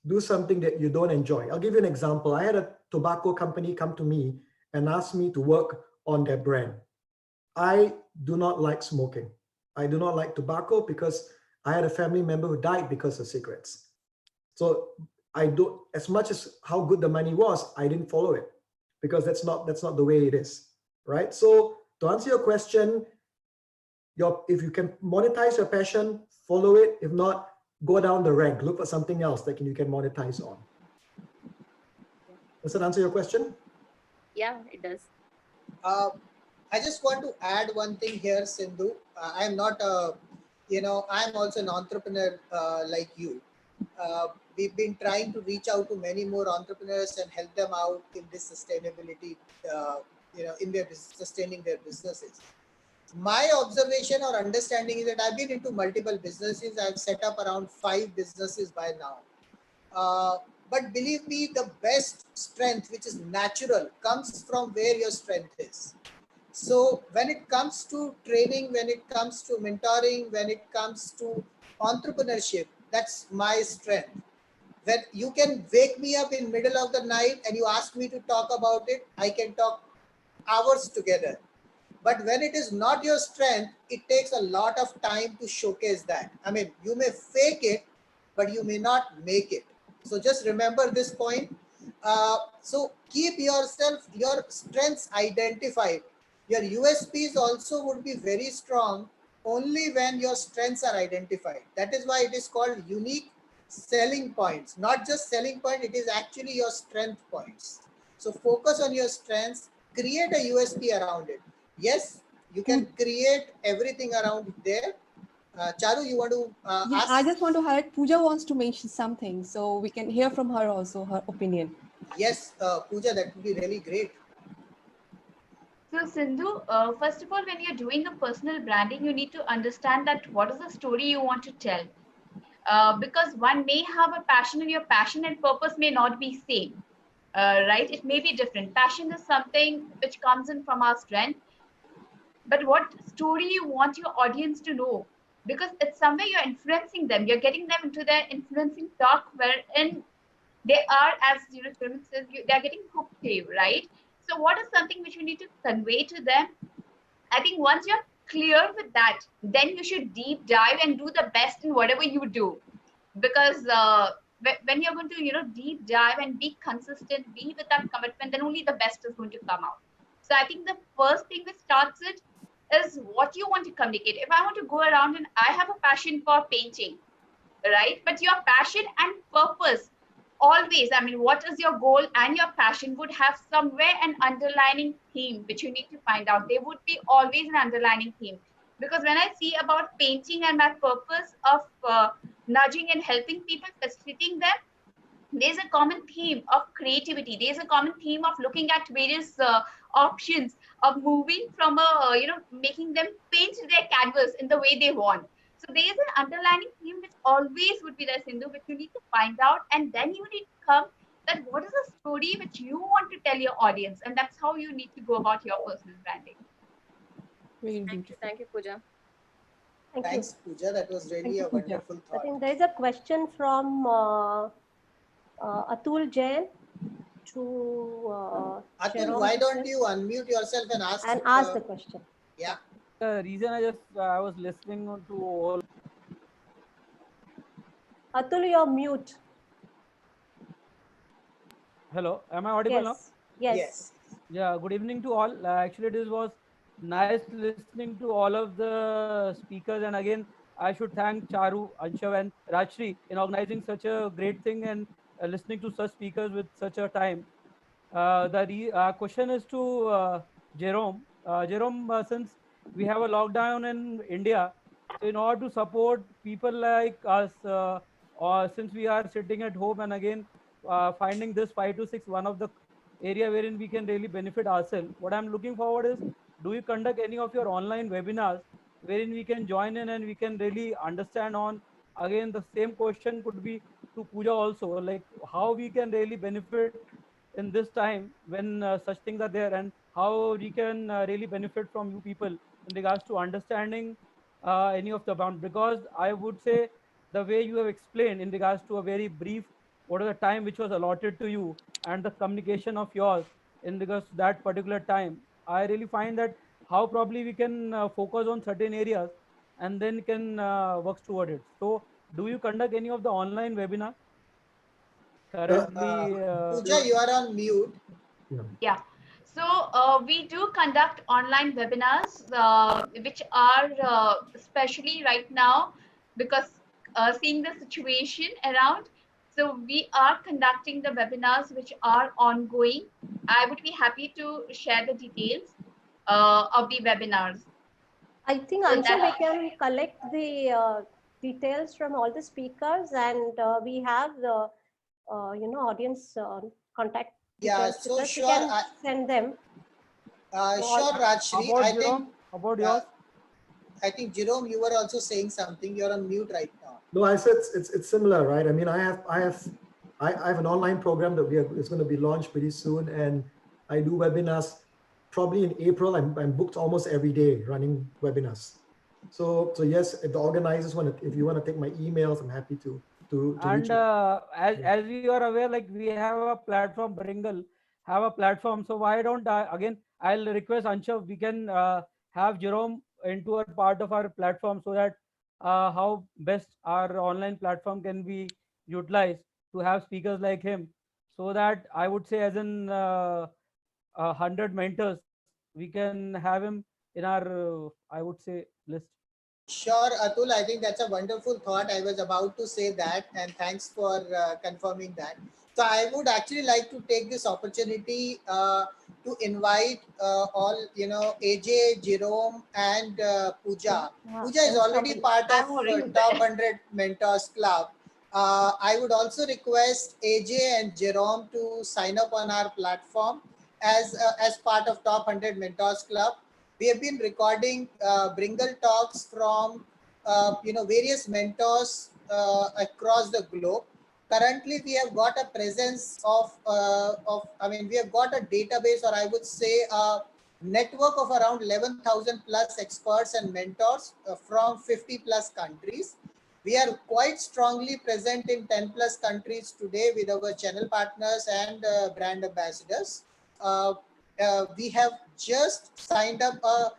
Do something that you don't enjoy. I'll give you an example. I had a tobacco company come to me and ask me to work on their brand. I do not like smoking. I do not like tobacco because I had a family member who died because of cigarettes. So I do, as much as how good the money was, I didn't follow it because that's not the way it is, right? So to answer your question, if you can monetize your passion, follow it. If not, go down the rank, look for something else that you can monetize on. Does that answer your question? Yeah, it does. I just want to add one thing here, Sindhu. I'm not I'm also an entrepreneur like you. We've been trying to reach out to many more entrepreneurs and help them out in this sustainability, in their sustaining their businesses. My observation or understanding is that I've been into multiple businesses. I've set up around 5 businesses by now. But believe me, the best strength, which is natural, comes from where your strength is. So when it comes to training, when it comes to mentoring, when it comes to entrepreneurship, that's my strength. When you can wake me up in middle of the night and you ask me to talk about it, I can talk hours together. But when it is not your strength, it takes a lot of time to showcase that. I mean, you may fake it, but you may not make it. So just remember this point. So keep your strengths identified. Your USPs also would be very strong only when your strengths are identified. That is why it is called unique selling points. Not just selling point, it is actually your strength points. So focus on your strengths, create a USP around it. Yes, you can create everything around there. Charu, you want to ask? I just want to highlight, Pooja wants to mention something, so we can hear from her also, her opinion. Yes, Pooja, that would be really great. So Sindhu, first of all, when you're doing a personal branding, you need to understand that what is the story you want to tell. Because one may have a passion and your passion and purpose may not be same, right? It may be different. Passion is something which comes in from our strength. But what story you want your audience to know? Because it's somewhere you're influencing them. You're getting them into their influencing talk wherein they are, as Chairman says, they're getting hooked to you, right? So what is something which you need to convey to them? I think once you're clear with that, then you should deep dive and do the best in whatever you do. Because when you're going to, deep dive and be consistent, be with that commitment, then only the best is going to come out. So I think the first thing that starts it is what you want to communicate. If I want to go around and I have a passion for painting, right? But your passion and purpose always, I mean, what is your goal and your passion would have somewhere an underlining theme, which you need to find out. There would be always an underlining theme. Because when I see about painting and my purpose of nudging and helping people, facilitating them, there's a common theme of creativity. There's a common theme of looking at various options of moving from making them paint their canvas in the way they want. So there is an underlying theme which always would be there, Sindhu, which you need to find out, and then you need to come that what is the story which you want to tell your audience, and that's how you need to go about your personal branding. Very beautiful. Thank you, Pooja. Thank you. Thanks, Pooja. That was really a wonderful I thought. think there is a question from Atul Jain to Atul, Jerome why don't Hussain you unmute yourself and ask? and ask the question. Yeah. The reason I was listening to all. Atul, you're mute. Hello, am I audible now? Yes. Yeah, good evening to all. Actually, this was nice listening to all of the speakers. And again, I should thank Charu, Anshav, and Rajshri in organizing such a great thing and listening to such speakers with such a time. The question is to Jerome. Jerome, since we have a lockdown in India, so in order to support people like us, or since we are sitting at home and again finding this 5 to 6 one of the area wherein we can really benefit ourselves, what I'm looking forward is, do you conduct any of your online webinars wherein we can join in and we can really understand on, again, the same question could be to Pooja also, like how we can really benefit in this time when such things are there, and how we can really benefit from you people in regards to understanding any of the bound, because I would say the way you have explained in regards to a very brief what is the time which was allotted to you and the communication of yours in regards to that particular time, I really find that how probably we can focus on certain areas and then can work toward it. So do you conduct any of the online webinar currently? Pooja, you are on mute. Yeah. So we do conduct online webinars, which are especially right now because seeing the situation around. So we are conducting the webinars which are ongoing. I would be happy to share the details of the webinars. I think, So Anshu, we that- can collect the details from all the speakers, and we have the audience contact Yeah, details so with us. sure, We can send them. Sure, Rajshri. About I Jerome, think about yours. I think Jerome, you were also saying something. You're on mute right now. No, I said it's similar, right? I mean, I have an online program that it's going to be launched pretty soon, and I do webinars. Probably in April, I'm booked almost every day running webinars. So yes, if the organizers if you want to take my emails, I'm happy to reach And out. as you are aware, like we have a platform, Bringle, have a platform. So why don't again, I'll request Anshav, we can have Jerome into a part of our platform so that how best our online platform can be utilized to have speakers like him. So that I would say as in 100 mentors, we can have him in our, I would say, list. Sure, Atul. I think that's a wonderful thought. I was about to say that, and thanks for confirming that. So I would actually like to take this opportunity to invite all, AJ, Jerome, and Pooja. Pooja is already part of Top 100 Mentors Club. I would also request AJ and Jerome to sign up on our platform as part of Top 100 Mentors Club. We have been recording Bringle Talks from various mentors across the globe. Currently, we have got a presence we have got a database, or I would say a network of around 11,000 plus experts and mentors from 50 plus countries. We are quite strongly present in 10 plus countries today with our channel partners and brand ambassadors. We have just signed up a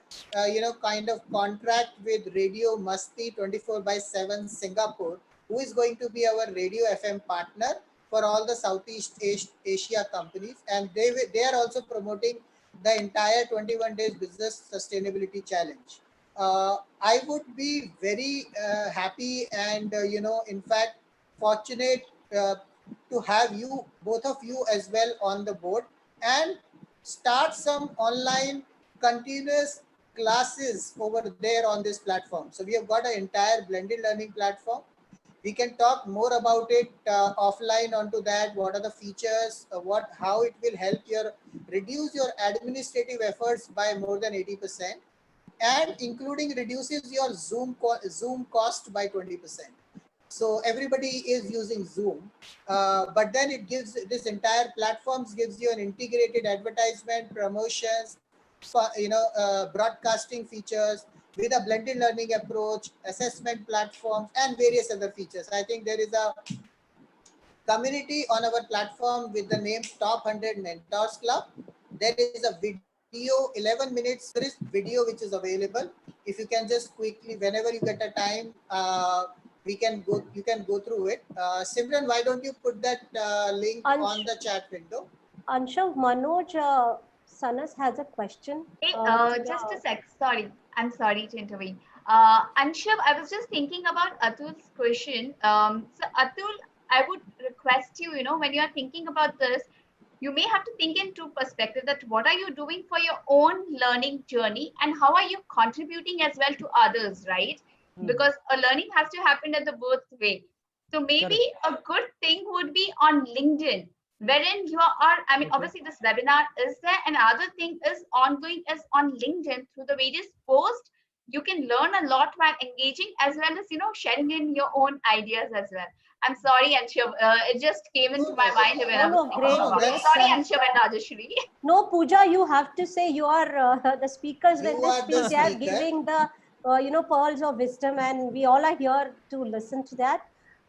kind of contract with Radio Masti 24/7 Singapore, who is going to be our Radio FM partner for all the Southeast Asia companies, and they are also promoting the entire 21 days business sustainability challenge. I would be very happy and in fact fortunate to have you, both of you, as well on the board, and start some online continuous classes over there on this platform. So we have got an entire blended learning platform. We can talk more about it offline onto that. What are the features? How it will help reduce your administrative efforts by more than 80%, and including reduces your Zoom cost by 20%. So everybody is using Zoom, but then it gives this entire platforms gives you an integrated advertisement, promotions, broadcasting features with a blended learning approach, assessment platforms, and various other features. I think there is a community on our platform with the name Top 100 Mentors Club. There is a video, 11 minutes video, which is available. If you can just quickly, whenever you get a time, you can go through it. Simran, why don't you put that link on the chat window? Anshav, Manoj Sanas has a question. Hey, just a sec. Sorry, I'm sorry to intervene. Anshav, I was just thinking about Atul's question. So Atul, I would request you, when you are thinking about this, you may have to think in two perspectives, that what are you doing for your own learning journey and how are you contributing as well to others, right? Because a learning has to happen at the both way. So maybe a good thing would be on LinkedIn, wherein you are, obviously this webinar is there, and other thing is ongoing is on LinkedIn through the various posts. You can learn a lot while engaging, as well as, sharing in your own ideas as well. I'm sorry, Anshav, it just came into my mind when I was thinking about it. Sorry, Anshav and Rajeshri. No, Pooja, you have to say you are the speakers. When they speak, they are giving the pearls of wisdom, and we all are here to listen to that.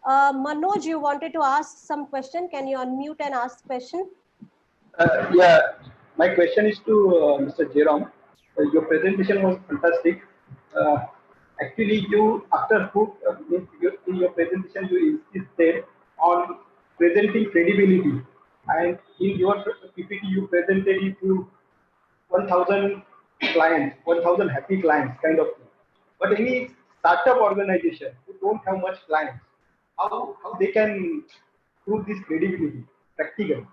Manoj, you wanted to ask some question. Can you unmute and ask question? Yeah, my question is to Mr. Jerome. Your presentation was fantastic. Actually, you in your presentation you insisted on presenting credibility, and in your PPT you presented it to 1,000 clients, 1,000 happy clients, kind of thing. But any startup organization who don't have much clients, how they can prove this credibility practically?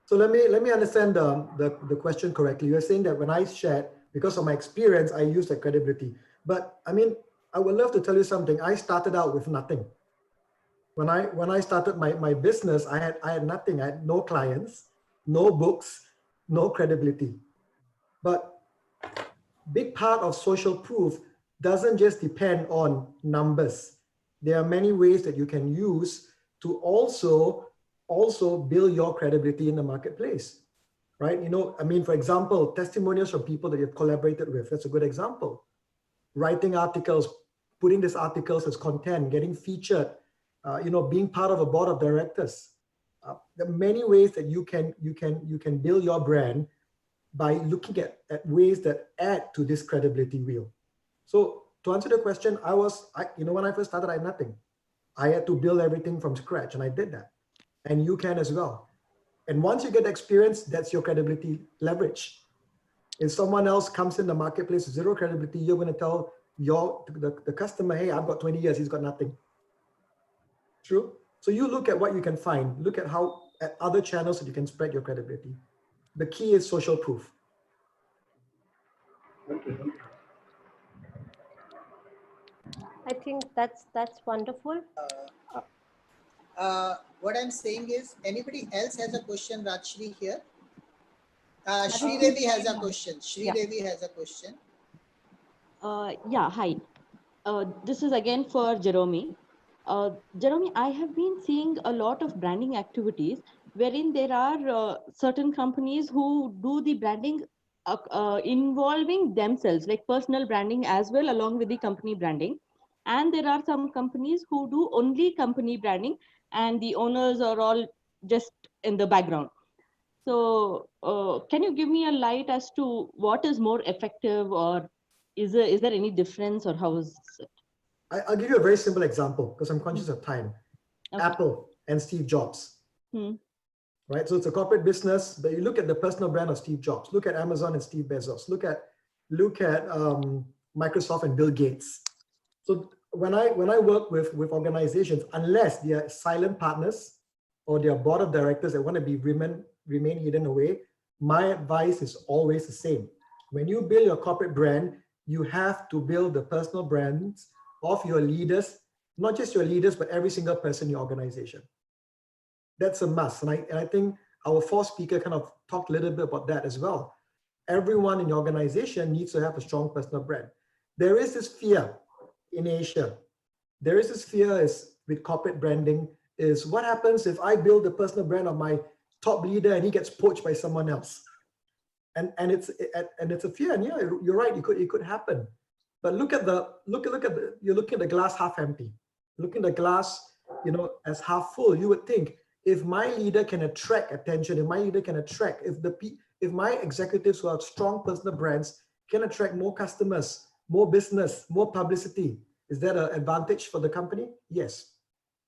So let me understand the question correctly. You're saying that when I shared, because of my experience, I used that credibility. But I would love to tell you something. I started out with nothing. When I started my business, I had nothing. I had no clients, no books, no credibility. But big part of social proof doesn't just depend on numbers. There are many ways that you can use to also build your credibility in the marketplace, right? For example, testimonials from people that you've collaborated with, that's a good example. Writing articles, putting these articles as content, getting featured, being part of a board of directors. There are many ways that you can build your brand by looking at ways that add to this credibility wheel. So to answer the question, when I first started, I had nothing. I had to build everything from scratch, and I did that. And you can as well. And once you get experience, that's your credibility leverage. If someone else comes in the marketplace with zero credibility, you're going to tell the customer, hey, I've got 20 years, he's got nothing. True? So you look at what you can find, look at at other channels that you can spread your credibility. The key is social proof. I think that's wonderful. What I'm saying is, anybody else has a question? Rajshri here. Shri Devi has a question. Shri Devi has a question. Yeah, hi. This is again for Jerome. Jerome, I have been seeing a lot of branding activities wherein there are certain companies who do the branding involving themselves, like personal branding as well, along with the company branding. And there are some companies who do only company branding, and the owners are all just in the background. So can you give me a light as to what is more effective, or is there any difference, or how is it? I'll give you a very simple example because I'm conscious of time. Okay. Apple and Steve Jobs. Right? So it's a corporate business, but you look at the personal brand of Steve Jobs, look at Amazon and Steve Bezos, look at Microsoft and Bill Gates. So when I work with organizations, unless they are silent partners or they are board of directors that want to remain hidden away, my advice is always the same. When you build your corporate brand, you have to build the personal brands of your leaders, not just your leaders, but every single person in your organization. That's a must. And I think our fourth speaker kind of talked a little bit about that as well. Everyone in your organization needs to have a strong personal brand. There is this fear in Asia. There is this fear with corporate branding is what happens if I build the personal brand of my top leader and he gets poached by someone else? And it's a fear. And yeah, you're right. It could happen. But you're looking at the glass half empty. Looking at the glass, as half full. You would think if my leader can attract attention, if my executives who have strong personal brands can attract more customers, more business, more publicity, is that an advantage for the company? Yes.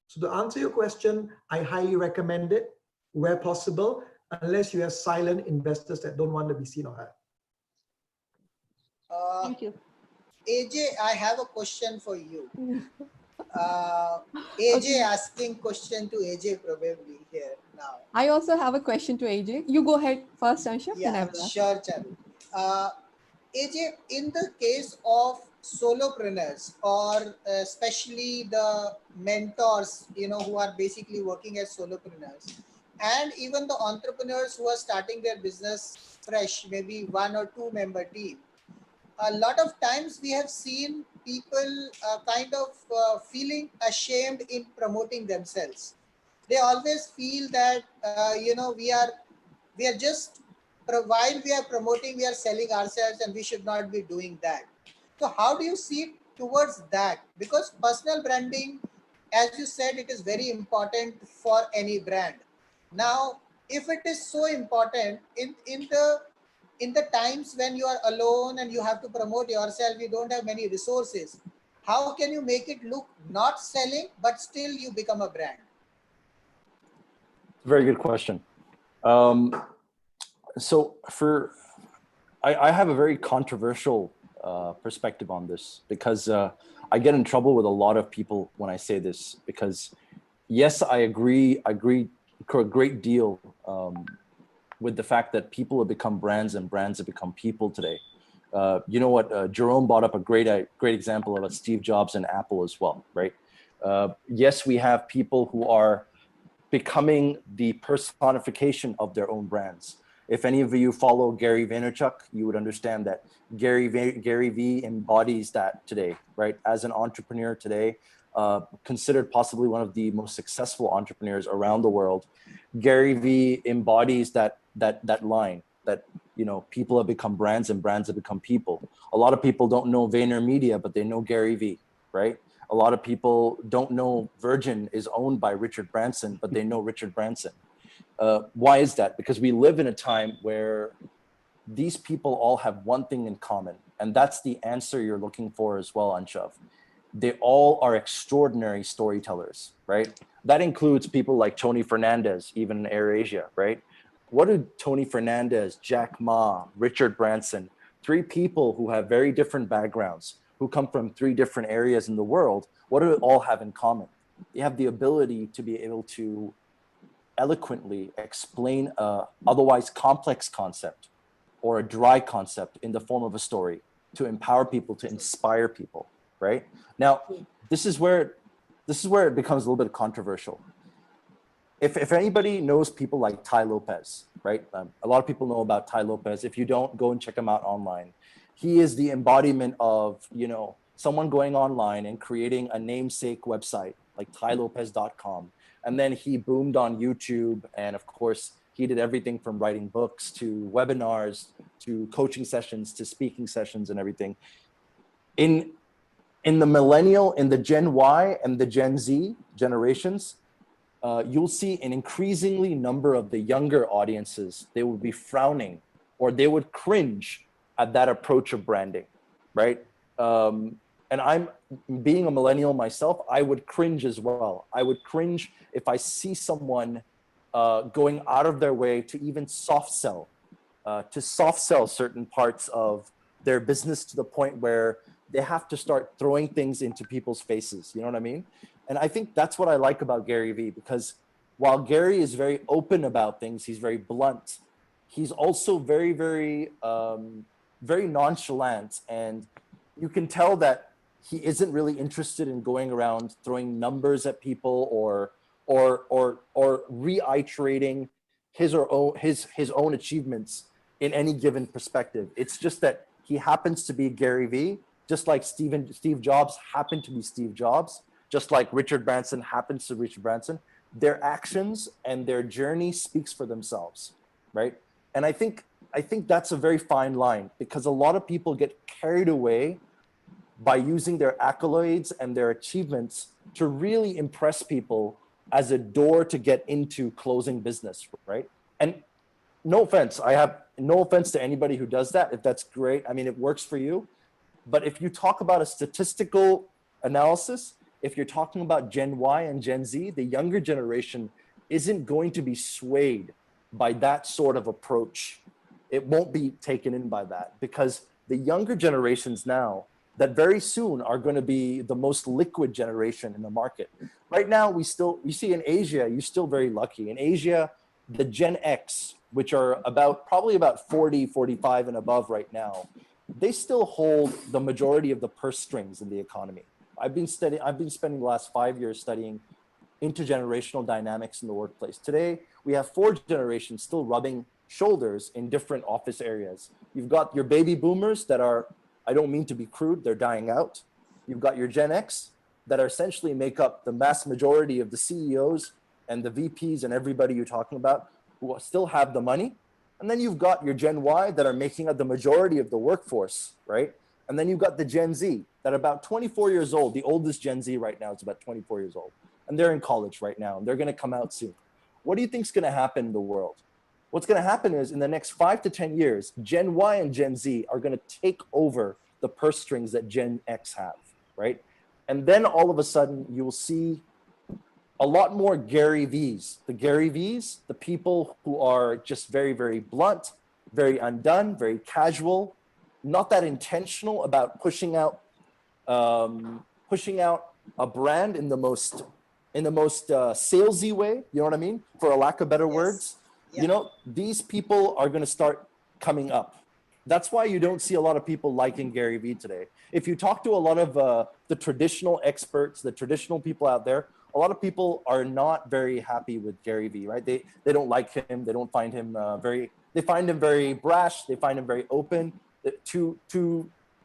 So to answer your question, I highly recommend it where possible, unless you have silent investors that don't want to be seen or heard. Thank you. AJ, I have a question for you. AJ Okay. asking question to AJ probably here now. I also have a question to AJ. You go ahead first, Ansha. Then I Yeah, will ask. sure, Charu. AJ, in the case of solopreneurs or especially the mentors, who are basically working as solopreneurs, and even the entrepreneurs who are starting their business fresh, maybe 1 or 2 member team, a lot of times we have seen people kind of feeling ashamed in promoting themselves. They always feel that we are just while we are promoting, we are selling ourselves, and we should not be doing that. So how do you see towards that? Because personal branding, as you said, it is very important for any brand. Now, if it is so important in the times when you are alone and you have to promote yourself, you don't have many resources, how can you make it look not selling, but still you become a brand? Very good question. So I have a very controversial perspective on this because I get in trouble with a lot of people when I say this, because yes, I agree a great deal with the fact that people have become brands and brands have become people today. You know what? Jerome brought up a great example of Steve Jobs and Apple as well, right? Yes, we have people who are becoming the personification of their own brands. If any of you follow Gary Vaynerchuk, you would understand that Gary V embodies that today, right? As an entrepreneur today, considered possibly one of the most successful entrepreneurs around the world, Gary V embodies that line that, people have become brands and brands have become people. A lot of people don't know VaynerMedia, but they know Gary V, right? A lot of people don't know Virgin is owned by Richard Branson, but they know Richard Branson. Why is that? Because we live in a time where these people all have one thing in common, and that's the answer you're looking for as well, Anshav. They all are extraordinary storytellers, right? That includes people like Tony Fernandez, even in AirAsia, right? What do Tony Fernandez, Jack Ma, Richard Branson, 3 people who have very different backgrounds, who come from 3 different areas in the world, what do they all have in common? They have the ability to be able to eloquently explain a otherwise complex concept or a dry concept in the form of a story to empower people, to inspire people, right? Now, this is where it becomes a little bit controversial. If anybody knows people like Tai Lopez, right? A lot of people know about Tai Lopez. If you don't, go and check him out online. He is the embodiment of, someone going online and creating a namesake website like tailopez.com. And then he boomed on YouTube. And of course, he did everything from writing books to webinars, to coaching sessions, to speaking sessions and everything. In the millennial, in the Gen Y and the Gen Z generations, you'll see an increasingly number of the younger audiences, they would be frowning or they would cringe at that approach of branding, right? And I'm being a millennial myself, I would cringe as well. I would cringe if I see someone going out of their way to even soft sell certain parts of their business to the point where they have to start throwing things into people's faces. You know what I mean? And I think that's what I like about Gary Vee, because while Gary is very open about things, he's very blunt. He's also very, very, very nonchalant. And you can tell that he isn't really interested in going around throwing numbers at people or reiterating his own achievements in any given perspective. It's just that he happens to be Gary Vee, just like Steve Jobs happened to be Steve Jobs, just like Richard Branson happens to Richard Branson. Their actions and their journey speaks for themselves, right? And I think that's a very fine line, because a lot of people get carried away by using their accolades and their achievements to really impress people as a door to get into closing business, right? And no offense, I have no offense to anybody who does that. If that's great, I mean, it works for you. But if you talk about a statistical analysis, if you're talking about Gen Y and Gen Z, the younger generation isn't going to be swayed by that sort of approach. It won't be taken in by that, because the younger generations now, that very soon are going to be the most liquid generation in the market. Right now, you see in Asia, you're still very lucky. In Asia, the Gen X, which are probably about 40, 45 and above right now, they still hold the majority of the purse strings in the economy. I've been spending the last 5 years studying intergenerational dynamics in the workplace. Today, we have 4 generations still rubbing shoulders in different office areas. You've got your baby boomers that are, I don't mean to be crude, they're dying out. You've got your Gen X that are essentially make up the mass majority of the CEOs and the VPs and everybody you're talking about who still have the money. And then you've got your Gen Y that are making up the majority of the workforce, right? And then you've got the Gen Z that are about 24 years old. The oldest Gen Z right now is about 24 years old. And they're in college right now, and they're going to come out soon. What do you think is going to happen in the world? What's going to happen is in the next 5 to 10 years, Gen Y and Gen Z are going to take over the purse strings that Gen X have, right? And then all of a sudden, you will see a lot more Gary V's. The Gary V's, the people who are just very, very blunt, very undone, very casual, not that intentional about pushing out a brand in the most salesy way. You know what I mean? For a lack of better words, you know, these people are going to start coming up. That's why you don't see a lot of people liking Gary Vee today. If you talk to a lot of the traditional experts, the traditional people out there, a lot of people are not very happy with Gary Vee, right? They don't like him. They don't find him they find him very brash. They find him very open. Too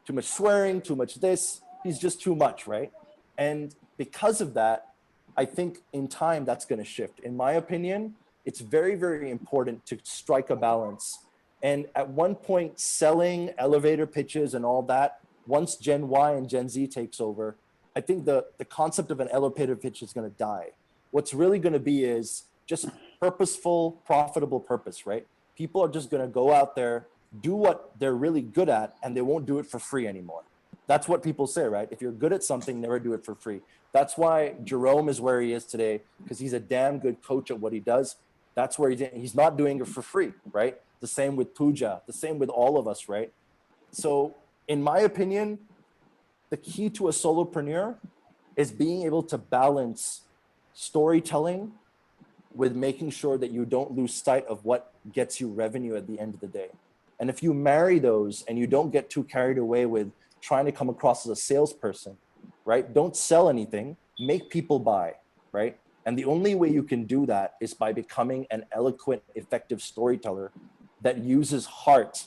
much swearing, too much this. He's just too much, right? And because of that, I think in time that's going to shift. In my opinion, it's very, very important to strike a balance. And at one point, selling elevator pitches and all that, once Gen Y and Gen Z takes over, I think the concept of an elevator pitch is going to die. What's really going to be is just purposeful, profitable purpose, right? People are just going to go out there, do what they're really good at, and they won't do it for free anymore. That's what people say, right? If you're good at something, never do it for free. That's why Jerome is where he is today, because he's a damn good coach at what he does. That's where he's not doing it for free, right? The same with Pooja, the same with all of us, right? So in my opinion, the key to a solopreneur is being able to balance storytelling with making sure that you don't lose sight of what gets you revenue at the end of the day. And if you marry those and you don't get too carried away with trying to come across as a salesperson, right? Don't sell anything, make people buy, right? And the only way you can do that is by becoming an eloquent, effective storyteller that uses heart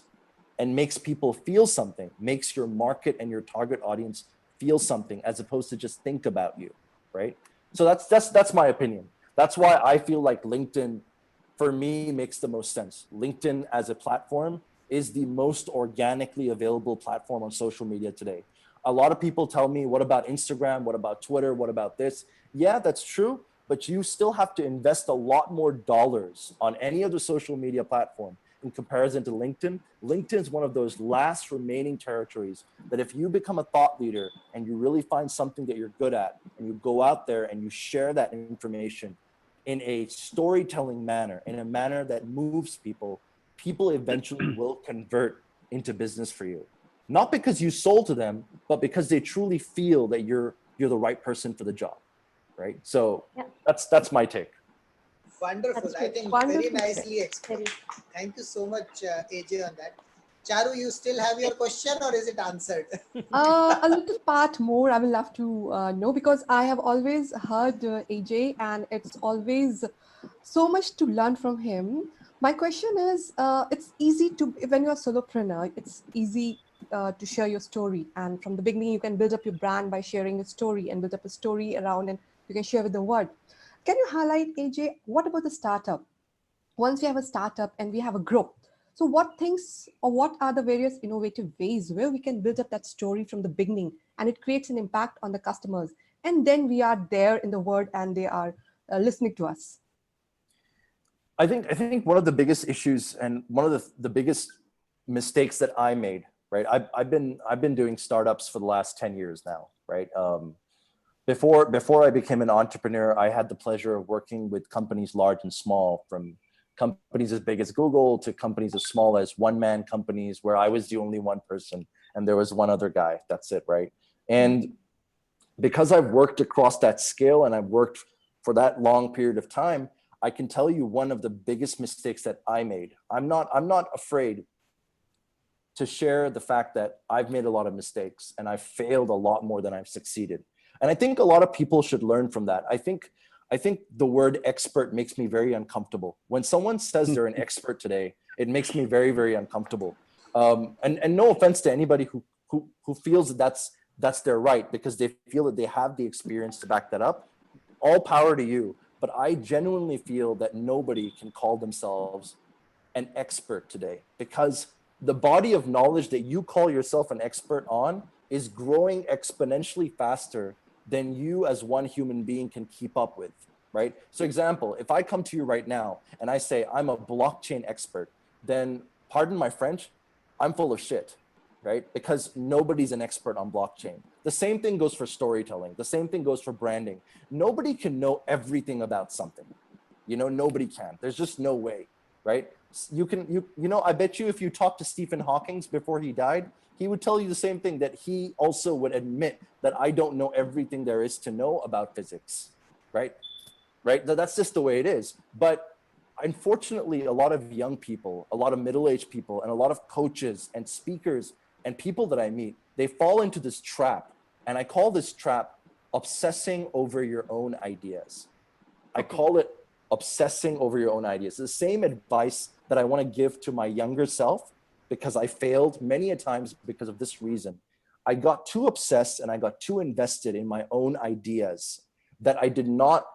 and makes people feel something, makes your market and your target audience feel something, as opposed to just think about you, right? So that's my opinion. That's why I feel like LinkedIn, for me, makes the most sense. LinkedIn as a platform is the most organically available platform on social media today. A lot of people tell me, what about Instagram? What about Twitter? What about this? Yeah, that's true, but you still have to invest a lot more dollars on any other social media platform in comparison to LinkedIn. LinkedIn is one of those last remaining territories that if you become a thought leader and you really find something that you're good at, and you go out there and you share that information in a storytelling manner, in a manner that moves people, people eventually will convert into business for you. Not because you sold to them, but because they truly feel that you're the right person for the job, right? So that's my take. Wonderful. I think very nicely explained. Thank you so much, AJ, on that. Charu, you still have your question or is it answered? A little part more I will love to know, because I have always heard AJ, and it's always so much to learn from him. My question is, it's easy to, when you're a solopreneur, it's easy to share your story. And from the beginning, you can build up your brand by sharing a story and build up a story around, and you can share with the world. Can you highlight, AJ, what about the startup? Once we have a startup and we have a group, so what things or what are the various innovative ways where we can build up that story from the beginning and it creates an impact on the customers, and then we are there in the world and they are listening to us? I think one of the biggest issues and one of the biggest mistakes that I made, right? I've been doing startups for the last 10 years now, right? Before I became an entrepreneur, I had the pleasure of working with companies large and small, from companies as big as Google to companies as small as one-man companies where I was the only one person and there was one other guy. That's it, right? And because I've worked across that scale and I've worked for that long period of time, I can tell you one of the biggest mistakes that I made. I'm not afraid to share the fact that I've made a lot of mistakes and I've failed a lot more than I've succeeded. And I think a lot of people should learn from that. I think the word expert makes me very uncomfortable. When someone says they're an expert today, it makes me very, very uncomfortable. And no offense to anybody who feels that that's their right, because they feel that they have the experience to back that up. All power to you. But I genuinely feel that nobody can call themselves an expert today, because the body of knowledge that you call yourself an expert on is growing exponentially faster than you as one human being can keep up with, right? So example, if I come to you right now and I say I'm a blockchain expert, then pardon my French, I'm full of shit, right? Because nobody's an expert on blockchain. The same thing goes for storytelling. The same thing goes for branding. Nobody can know everything about something. You know, nobody can. There's just no way, right? You know, I bet you if you talk to Stephen Hawking before he died, he would tell you the same thing, that he also would admit that I don't know everything there is to know about physics, right? Right? That's just the way it is. But unfortunately, a lot of young people, a lot of middle-aged people, and a lot of coaches and speakers and people that I meet, they fall into this trap. And I call this trap obsessing over your own ideas. I call it obsessing over your own ideas. The same advice that I want to give to my younger self, because I failed many a times because of this reason. I got too obsessed and I got too invested in my own ideas that I did not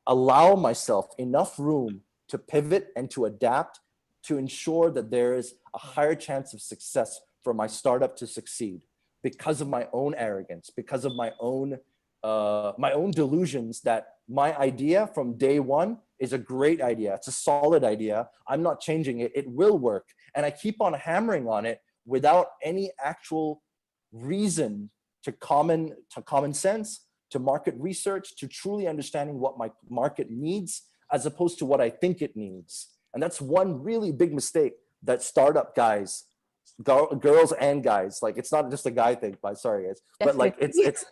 allow myself enough room to pivot and to adapt to ensure that there is a higher chance of success for my startup to succeed, because of my own arrogance, because of my own delusions that my idea from day one is a great idea. It's a solid idea. I'm not changing it. It will work. And I keep on hammering on it without any actual reason to common sense, to market research, to truly understanding what my market needs, as opposed to what I think it needs. And that's one really big mistake that startup guys, girls and guys, like, it's not just a guy thing, sorry guys, but like it's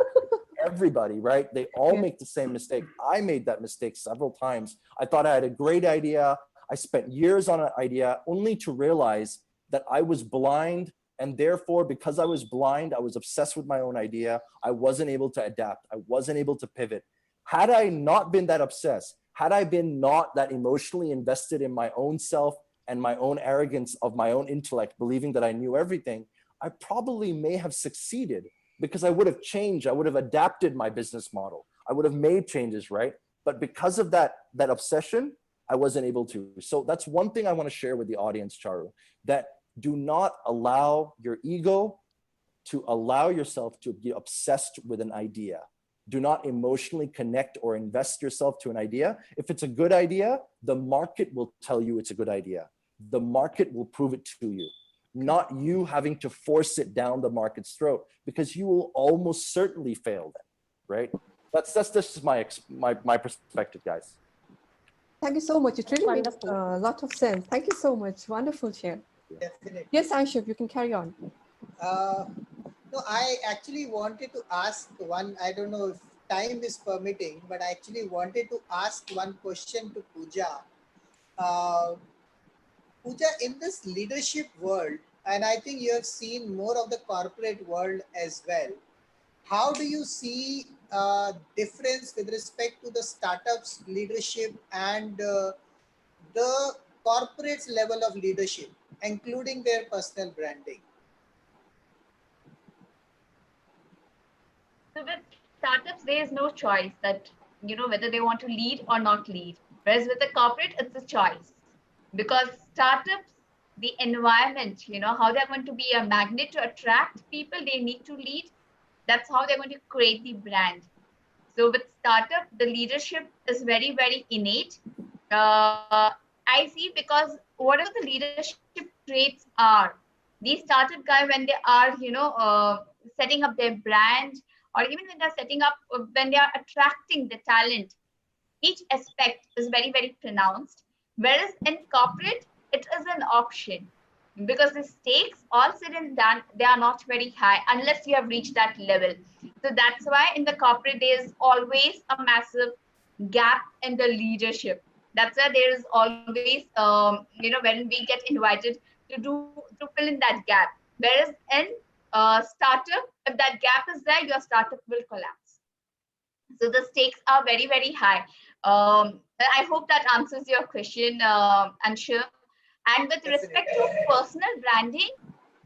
everybody, right? They all make the same mistake. I made that mistake several times. I thought I had a great idea. I spent years on an idea only to realize that I was blind. And therefore, because I was blind, I was obsessed with my own idea. I wasn't able to adapt. I wasn't able to pivot. Had I not been that obsessed, had I been not that emotionally invested in my own self and my own arrogance of my own intellect, believing that I knew everything, I probably may have succeeded, because I would have changed. I would have adapted my business model. I would have made changes, right? But because of that obsession, I wasn't able to. So that's one thing I want to share with the audience, Charu, that do not allow your ego to allow yourself to be obsessed with an idea. Do not emotionally connect or invest yourself to an idea. If it's a good idea, the market will tell you it's a good idea. The market will prove it to you, not you having to force it down the market's throat, because you will almost certainly fail then, right? That's just my perspective, guys. Thank you so much. It really makes Wonderful. a lot of sense. Thank you so much. Wonderful share. Definitely. Yes, Anshul, you can carry on. No, I actually wanted to ask one, I don't know if time is permitting, but I actually wanted to ask one question to Pooja. Pooja, in this leadership world, and I think you have seen more of the corporate world as well, how do you see difference with respect to the startups leadership and the corporate's level of leadership, including their personal branding? So with startups, there is no choice that, whether they want to lead or not lead. Whereas with a corporate, it's a choice. Because startups, the environment, how they're going to be a magnet to attract people they need to lead. That's how they're going to create the brand. So with startup, the leadership is very, very innate. I see, because whatever the leadership traits are, these startup guys, when they are, setting up their brand, or even when they're setting up, when they are attracting the talent, each aspect is very, very pronounced. Whereas in corporate, it is an option, because the stakes all said and done, they are not very high unless you have reached that level. So that's why in the corporate, there's always a massive gap in the leadership. That's why there is always, when we get invited to fill in that gap. Whereas in startup, if that gap is there, your startup will collapse. So the stakes are very, very high. I hope that answers your question, Anshu. And with respect to personal branding,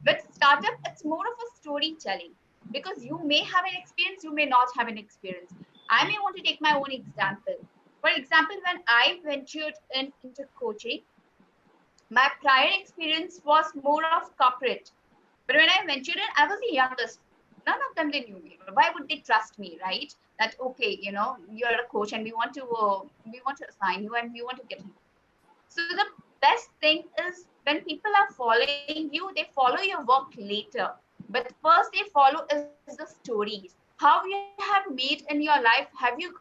with startup, it's more of a storytelling, because you may have an experience, you may not have an experience. I may want to take my own example. For example, when I ventured into coaching, my prior experience was more of corporate. But when I ventured in, I was the youngest. None of them, they knew me. Why would they trust me, right? That, okay, you're a coach and we want to assign you and we want to get you. So the best thing is, when people are following you, they follow your work later. But first they follow is the stories. How you have made in your life, have you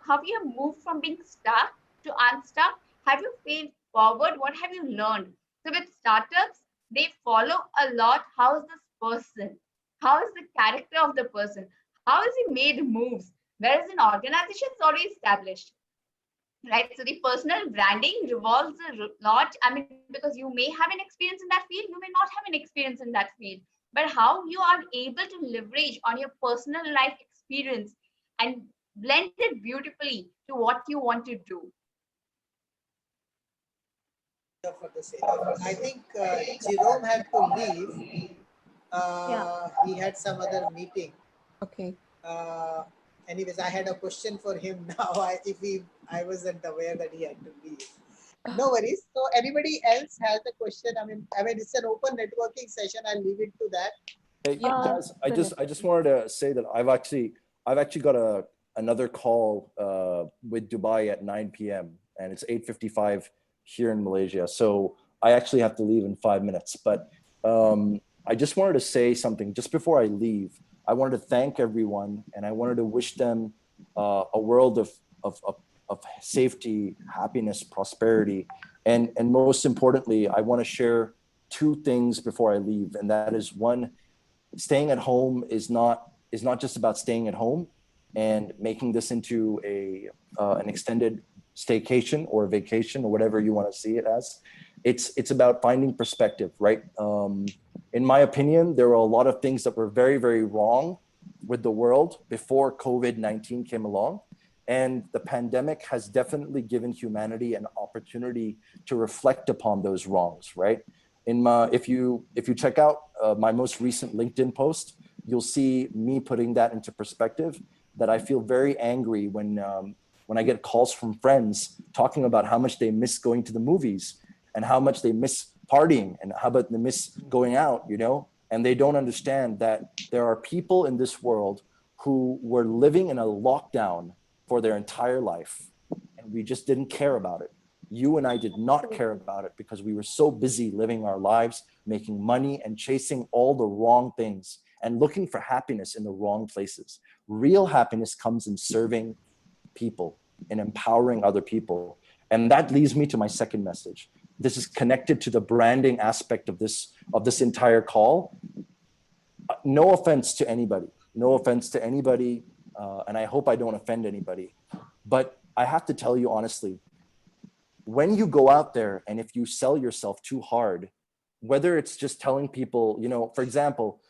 moved from being stuck to unstuck? Have you failed forward? What have you learned? So with startups, they follow a lot. How is this person? How is the character of the person? How is he made moves? Whereas in organizations, it's already established, right? So the personal branding revolves a lot. I mean, because you may have an experience in that field, you may not have an experience in that field, but how you are able to leverage on your personal life experience and blend it beautifully to what you want to do. For the same. I think Jerome had to leave. He had some other meeting. Okay. Anyways, I had a question for him now. I wasn't aware that he had to leave. No worries. So anybody else has a question? I mean, it's an open networking session. I'll leave it to that. Hey, guys, I just wanted to say that I've actually got another call with Dubai at 9 p.m. and it's 8:55 here in Malaysia. So I actually have to leave in 5 minutes. But I just wanted to say something just before I leave. I wanted to thank everyone and I wanted to wish them a world of safety, happiness, prosperity. And most importantly, I want to share two things before I leave. And that is, one, staying at home is not just about staying at home and making this into an extended staycation or vacation or whatever you want to see it as. It's about finding perspective, right? In my opinion, there were a lot of things that were very, very wrong with the world before COVID-19 came along. And the pandemic has definitely given humanity an opportunity to reflect upon those wrongs, right? If you check out my most recent LinkedIn post, you'll see me putting that into perspective, that I feel very angry when I get calls from friends talking about how much they miss going to the movies and how much they miss partying and how about they miss going out, and they don't understand that there are people in this world who were living in a lockdown for their entire life, and we just didn't care about it. You and I did not care about it because we were so busy living our lives, making money and chasing all the wrong things and looking for happiness in the wrong places. Real happiness comes in serving people and empowering other people. And that leads me to my second message. This is connected to the branding aspect of this entire call. No offense to anybody, and I hope I don't offend anybody, but I have to tell you honestly, when you go out there and if you sell yourself too hard, whether it's just telling people, you know, for example,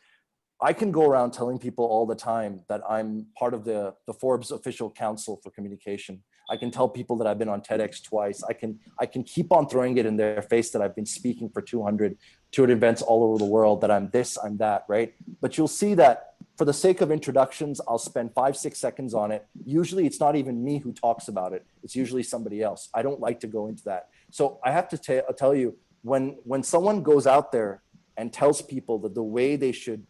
I can go around telling people all the time that I'm part of the Forbes official council for communication. I can tell people that I've been on TEDx twice. I can keep on throwing it in their face that I've been speaking for 200 events all over the world, that I'm this, I'm that, right? But you'll see that for the sake of introductions, I'll spend 5-6 seconds on it. Usually it's not even me who talks about it. It's usually somebody else. I don't like to go into that. So I have to tell you, when someone goes out there and tells people that the way they should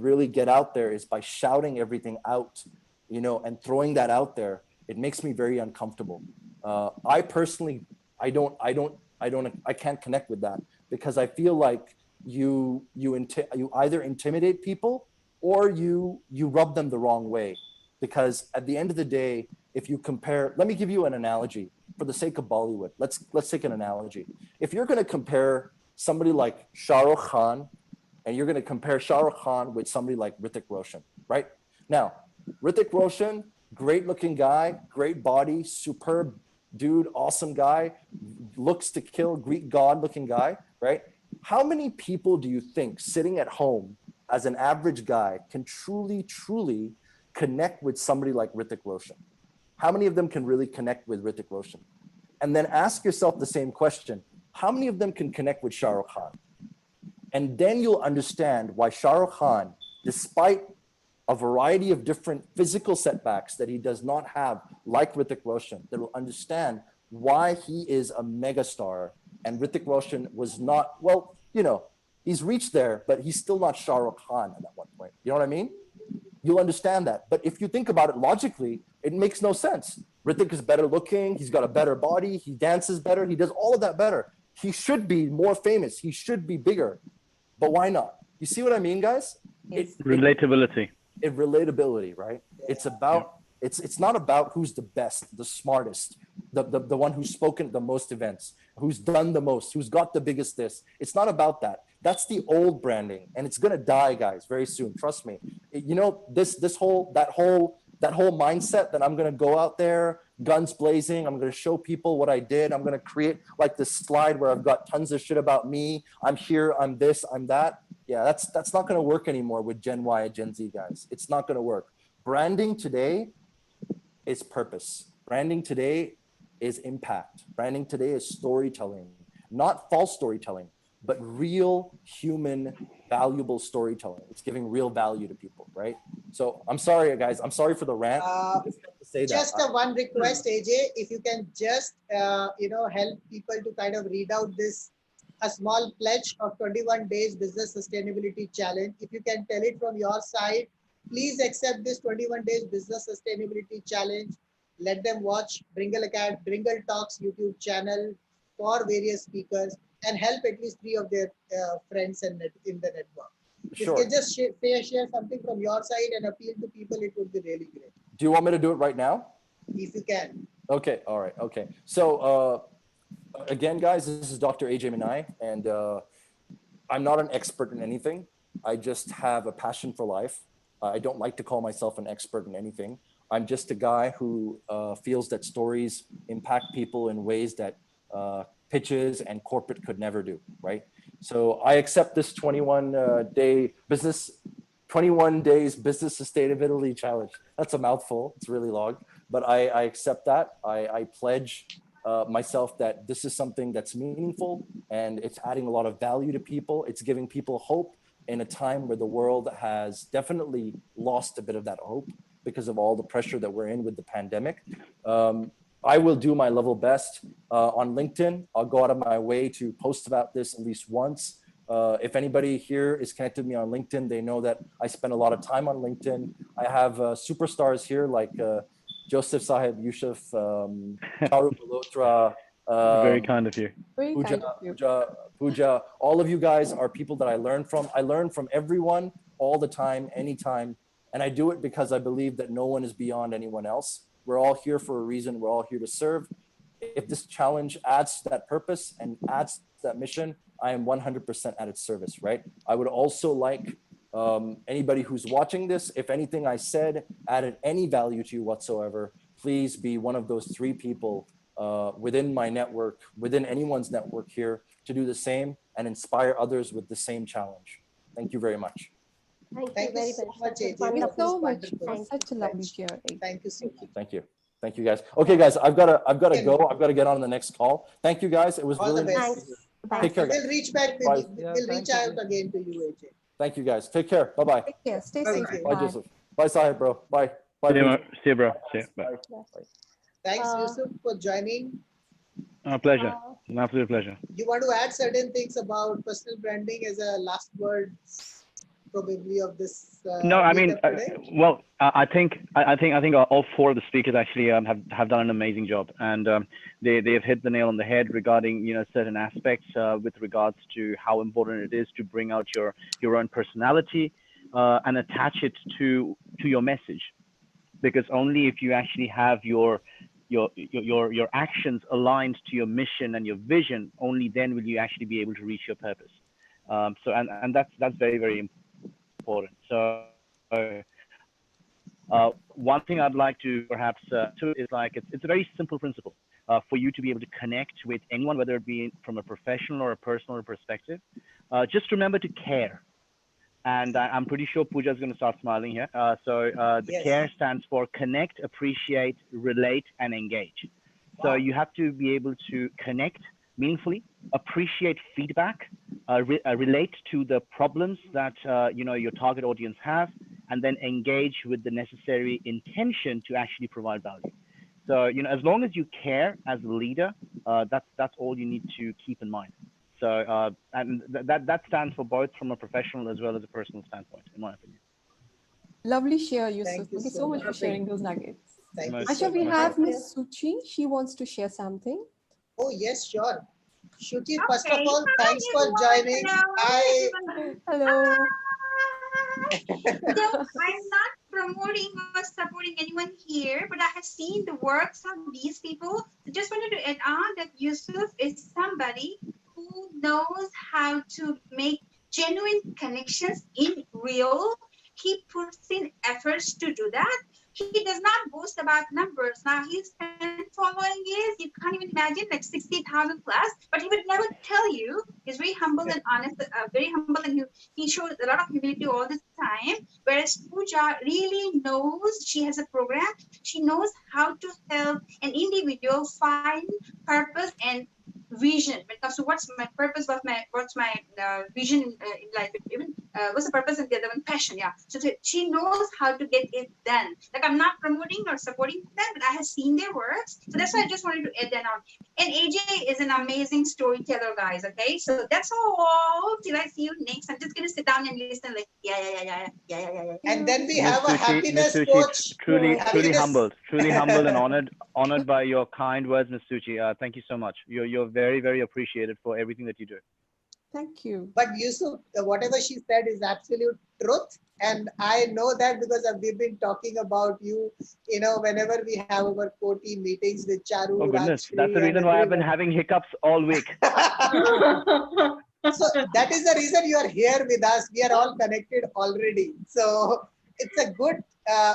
really get out there is by shouting everything out, you know, and throwing that out there, it makes me very uncomfortable. I personally, I can't connect with that, because I feel like you either intimidate people or you rub them the wrong way. Because at the end of the day, if you compare, let me give you an analogy for the sake of Bollywood. Let's take an analogy. If you're going to compare somebody like Shah Rukh Khan, and you're going to compare Shah Rukh Khan with somebody like Hrithik Roshan, right? Now, Hrithik Roshan, great looking guy, great body, superb dude, awesome guy, looks to kill, Greek god looking guy, right? How many people do you think sitting at home as an average guy can truly connect with somebody like Hrithik Roshan? How many of them can really connect with Hrithik Roshan? And then ask yourself the same question. How many of them can connect with Shah Rukh Khan? And then you'll understand why Shah Rukh Khan, despite a variety of different physical setbacks that he does not have, like Hrithik Roshan, that will understand why he is a megastar, and Hrithik Roshan was not, well, you know, he's reached there, but he's still not Shah Rukh Khan at that one point. You know what I mean? You'll understand that. But if you think about it logically, it makes no sense. Hrithik is better looking, he's got a better body, he dances better, he does all of that better. He should be more famous, he should be bigger. But why not? You see what I mean, guys? Relatability. Relatability, right? It's about, it's not about who's the best, the smartest, the one who's spoken at the most events, who's done the most, who's got the biggest this. It's not about that. That's the old branding, and it's gonna die, guys, very soon. Trust me. You know, that whole mindset that I'm gonna go out there, guns blazing, I'm gonna show people what I did, I'm gonna create like this slide where I've got tons of shit about me, I'm here, I'm this, I'm that. Yeah, that's not gonna work anymore with Gen Y and Gen Z, guys. It's not gonna work. Branding today is purpose. Branding today is impact. Branding today is storytelling, not false storytelling, but real human valuable storytelling. It's giving real value to people, right? So I'm sorry, guys. I'm sorry for the rant. Just a one request, AJ, if you can just help people to kind of read out this, a small pledge of 21 days business sustainability challenge. If you can tell it from your side, please accept this 21 days business sustainability challenge. Let them watch Bringle Talks YouTube channel for various speakers, and help at least 3 of their friends in the network. If you can just share something from your side and appeal to people, it would be really great. Do you want me to do it right now? If you can. Okay, all right, okay. So again, guys, this is Dr. AJ Minai, and I'm not an expert in anything. I just have a passion for life. I don't like to call myself an expert in anything. I'm just a guy who feels that stories impact people in ways that pitches and corporate could never do, right? So I accept this 21 days business sustainability challenge. That's a mouthful, it's really long, but I accept that. I pledge myself that this is something that's meaningful, and it's adding a lot of value to people. It's giving people hope in a time where the world has definitely lost a bit of that hope because of all the pressure that we're in with the pandemic. I will do my level best on LinkedIn. I'll go out of my way to post about this at least once. If anybody here is connected with me on LinkedIn, they know that I spend a lot of time on LinkedIn. I have superstars here like Joseph Sahib Yusuf, Charu Malhotra. Very kind of you. Pooja, all of you guys are people that I learn from. I learn from everyone all the time, anytime. And I do it because I believe that no one is beyond anyone else. We're all here for a reason. We're all here to serve. If this challenge adds to that purpose and adds to that mission, I am 100% at its service, right? I would also like anybody who's watching this, if anything I said added any value to you whatsoever, please be one of those 3 people within my network, within anyone's network here, to do the same and inspire others with the same challenge. Thank you very much. Thank you very so much. much, That was AJ. Thank you wonderful. so much Wonderful. for Thank such a lovely share. AJ. Thank you so much. Thank you. Thank you guys. Okay, guys, I've got to Okay. go. I've got to get on the next call. Thank you guys. It was All the really nice. best. Thanks. Take care, guys. We'll reach back. Bye. Yeah, We'll thank reach you. out again to you, AJ. Thank you guys. Take care. Bye-bye. Take care. Stay Bye-bye. safe. Bye, Joseph. Bye, Sahib, bro. Bye. Bye. See you, Pooja. see you, bro. See you. Bye. Thanks, Uh, Yusuf, for joining. Pleasure. An absolute pleasure. You want to add certain things about personal branding as a last word, probably of this? No, I mean, meetup today? well, I think all four of the speakers actually have done an amazing job, and they have hit the nail on the head regarding certain aspects with regards to how important it is to bring out your own personality and attach it to your message, because only if you actually have your actions aligned to your mission and your vision, only then will you actually be able to reach your purpose. So and that's very, very important. So one thing I'd like to perhaps to is like it's a very simple principle for you to be able to connect with anyone, whether it be from a professional or a personal perspective. Just remember to care. And I'm pretty sure Pooja is going to start smiling here. The Yes. CARE stands for connect, appreciate, relate, and engage. So you have to be able to connect meaningfully, appreciate feedback, relate to the problems that your target audience have, and then engage with the necessary intention to actually provide value. So as long as you care as a leader, that's all you need to keep in mind. So and that stands for both from a professional as well as a personal standpoint, in my opinion. Lovely share, Yusuf. Thank Thank you you so much for much. sharing those nuggets. Thank you Most- so Asha, we much. have Thank Miss Suchi. She wants to share something. Oh, yes, sure. Shuchi, first of Okay. all, Hi, thanks for everyone. joining. Hello, everyone. Hello. So I'm not promoting or supporting anyone here, but I have seen the works of these people. I just wanted to add on that Yusuf is somebody who knows how to make genuine connections in real. He puts in efforts to do that. He does not boast about numbers. Now his fan following is, you can't even imagine, like 60,000 plus, but he would never tell you. He's very humble and honest, very humble, and he shows a lot of humility all the time. Whereas Pooja really knows, she has a program, she knows how to help an individual find purpose and vision when it comes to what's my purpose, what's my vision in life, even what's the purpose, and the other one passion. Yeah, so she knows how to get it done. Like, I'm not promoting or supporting them, but I have seen their works, so that's why I just wanted to add that on. And AJ is an amazing storyteller, guys. Okay, so that's all. Till I see you next, I'm just gonna sit down and listen. Like, yeah. And then we Miss have a Suchi, happiness Miss Suchi, coach. truly Happiness. humbled and honored by your kind words, Miss Suchi. Thank you so much. You're very, very appreciated for everything that you do. Thank you. But Yusuf, whatever she said is absolute truth. And I know that because we've been talking about you, whenever we have our co-team meetings with Charu, Oh goodness, Rajshri, that's the and reason why I've been everyone. having hiccups all week. So that is the reason you are here with us. We are all connected already. So it's a good,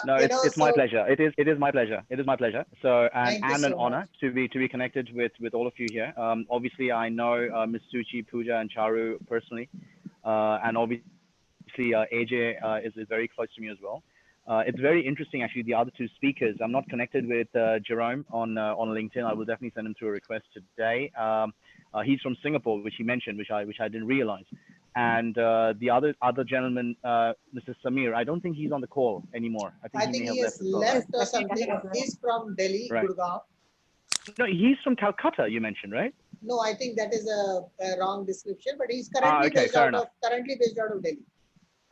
No, it's my pleasure. It is my pleasure. It is my pleasure. So and Thank you an so honor to be connected with all of you here. Obviously, I know Miss Suchi, Pooja, and Charu personally, and obviously AJ is very close to me as well. It's very interesting, actually. The other two speakers, I'm not connected with Jerome on LinkedIn. I will definitely send him through a request today. He's from Singapore, which he mentioned, which I didn't realize. And the other gentleman, Mr. Samir, I don't think he's on the call anymore. I think he may have has left as well. left or something. He's from Delhi, Right. Gurgaon. No, he's from Calcutta, you mentioned, right? No, I think that is a wrong description, but he's currently Okay, based fair out enough. of Delhi.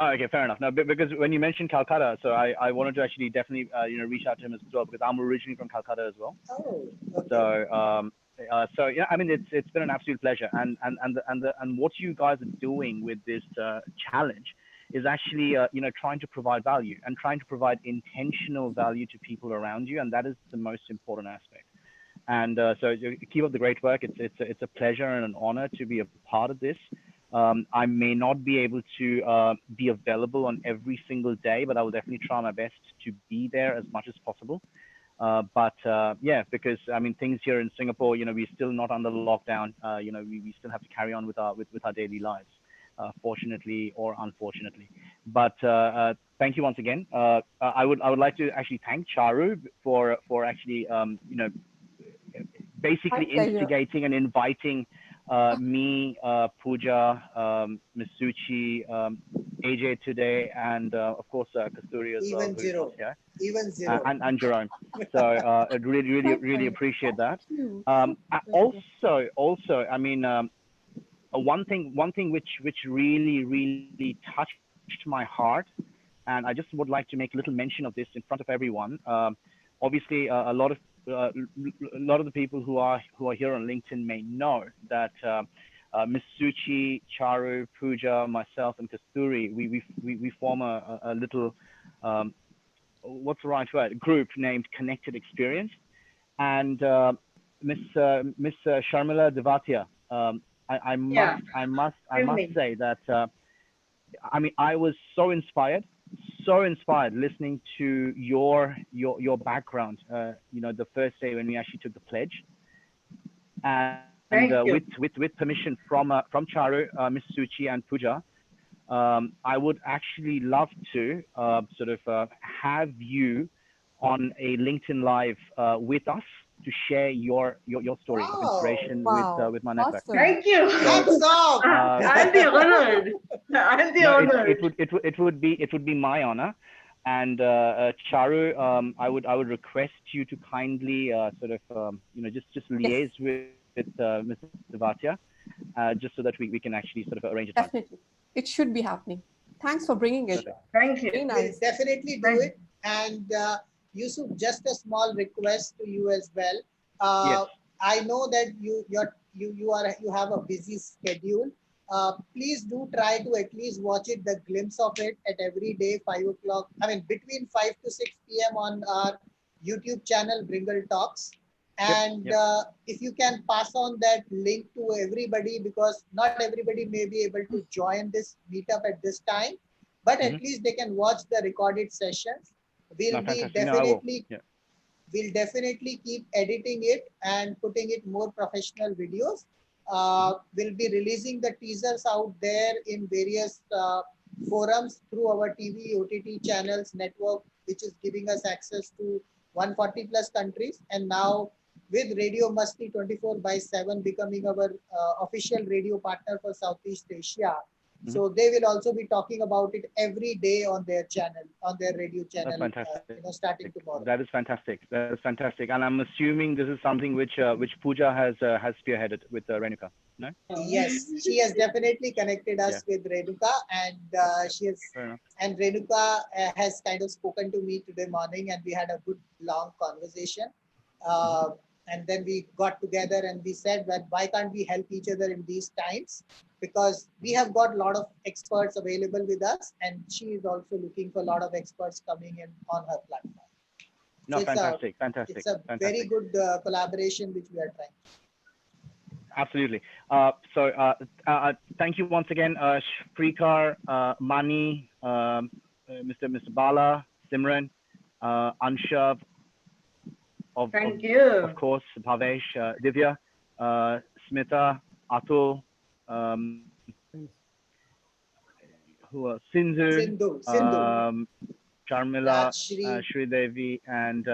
Oh, okay, fair enough. No, because when you mentioned Calcutta, so I wanted to actually definitely reach out to him as well, because I'm originally from Calcutta as well. Oh, okay. So yeah, I mean it's been an absolute pleasure, and what you guys are doing with this challenge is actually trying to provide value and trying to provide intentional value to people around you, and that is the most important aspect. And so you keep up the great work. It's a pleasure and an honor to be a part of this. I may not be able to be available on every single day, but I will definitely try my best to be there as much as possible. But yeah, because I mean, things here in Singapore, you know, we're still not under lockdown. You know, we still have to carry on with our daily lives, fortunately or unfortunately. But thank you once again. I would like to actually thank Charu for actually you know, basically instigating and inviting me, Pooja, Miss Suchi, AJ today, and of course Kasturi as well. Even Jerome. Yeah. Even Jerome. And Jerome. So I really appreciate that. Also, I mean, one thing which really touched my heart, and I just would like to make a little mention of this in front of everyone. Obviously, a lot of the people who are here on LinkedIn may know that Miss Suchi, Charu, Pooja, myself, and Kasturi, we form a little what's the right word, group named Connected Experience. And Miss Sharmila Devatia, I must say that I mean, I was so inspired listening to your background. You know, the first day when we actually took the pledge, and with permission from Charu, Miss Suchi, and Pooja, I would actually love to sort of have you on a LinkedIn Live with us to share your story of inspiration with my network. Awesome. Thank you. Hats off. I'll be honored. I'll be honored. It would be my honor. And Charu, I would request you to kindly sort of you know, just liaise with Mr. Devatia, just so that we can actually sort of arrange it. Definitely, it should be happening. Thanks for bringing it. Thank you. Very nice. We'll definitely do it. And Yusuf, just a small request to you as well. Yes. I know that you have a busy schedule. Please do try to at least watch it, the glimpse of it at every day, 5 o'clock. I mean, between 5 to 6 p.m. on our YouTube channel, Bringle Talks. And if you can pass on that link to everybody, because not everybody may be able to join this meetup at this time, but at least they can watch the recorded sessions. We'll definitely keep editing it and putting it more professional videos. We'll be releasing the teasers out there in various forums through our TV, OTT channels network, which is giving us access to 140 plus countries. And now with Radio Masti 24/7 becoming our official radio partner for Southeast Asia. So they will also be talking about it every day on their channel, on their radio channel, That's fantastic. you know, starting tomorrow. That is fantastic. That is fantastic. And I'm assuming this is something which Pooja has spearheaded with Renuka, no? Yes, she has definitely connected us with Renuka, and and Renuka has kind of spoken to me today morning, and we had a good long conversation. And then we got together and we said that why can't we help each other in these times? Because we have got a lot of experts available with us, and she is also looking for a lot of experts coming in on her platform. No, So fantastic. It's a very good collaboration which we are trying. Absolutely. So thank you once again, Shrikar, Mani, Mr. Bala, Simran, Anshav, of course, Bhavesh, Divya, Smita, Atul, who are Sindhu, Charmila, Sridevi, and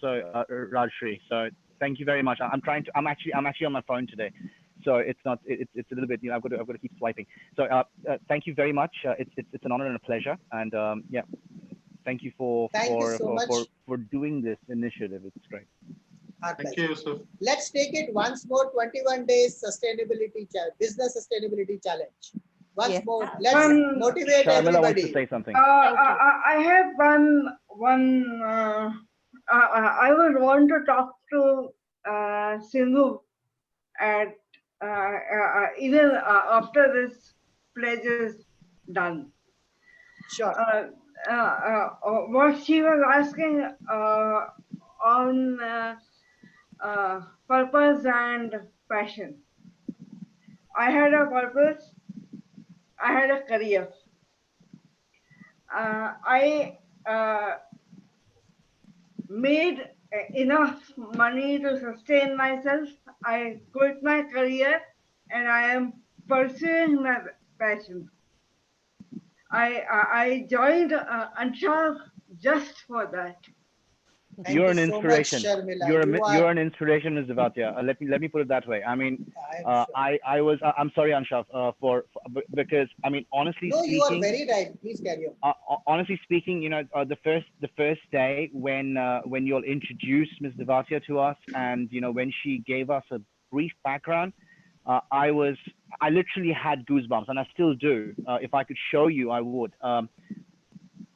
Rajshri. So thank you very much. I'm actually on my phone today, so it's a little bit, you know, I've got to keep swiping. So thank you very much. It's an honor and a pleasure, and yeah, thank you for doing this initiative. It's great. Thank you, Yusuf. Let's take it once more. 21 days sustainability challenge, business sustainability challenge. Once more, let's motivate everybody. Wants to say something. I have one. I would want to talk to Sindhu at even after this pledge is done. Sure. What she was asking on purpose and passion. I had a purpose. I had a career. made enough money to sustain myself. I quit my career and I am pursuing my passion. I joined Ansha just for that. Thank You're you an so much, inspiration. Sharmila. You're an inspiration, Ms. Devatya. Let me put it that way. I mean, sure. I'm sorry, Ansha, because I mean, honestly No, you are speaking, very right. Please carry on. honestly speaking, the first day when you all introduced Ms. Devatya to us, and when she gave us a brief background, I literally had goosebumps, and I still do. If I could show you, I would.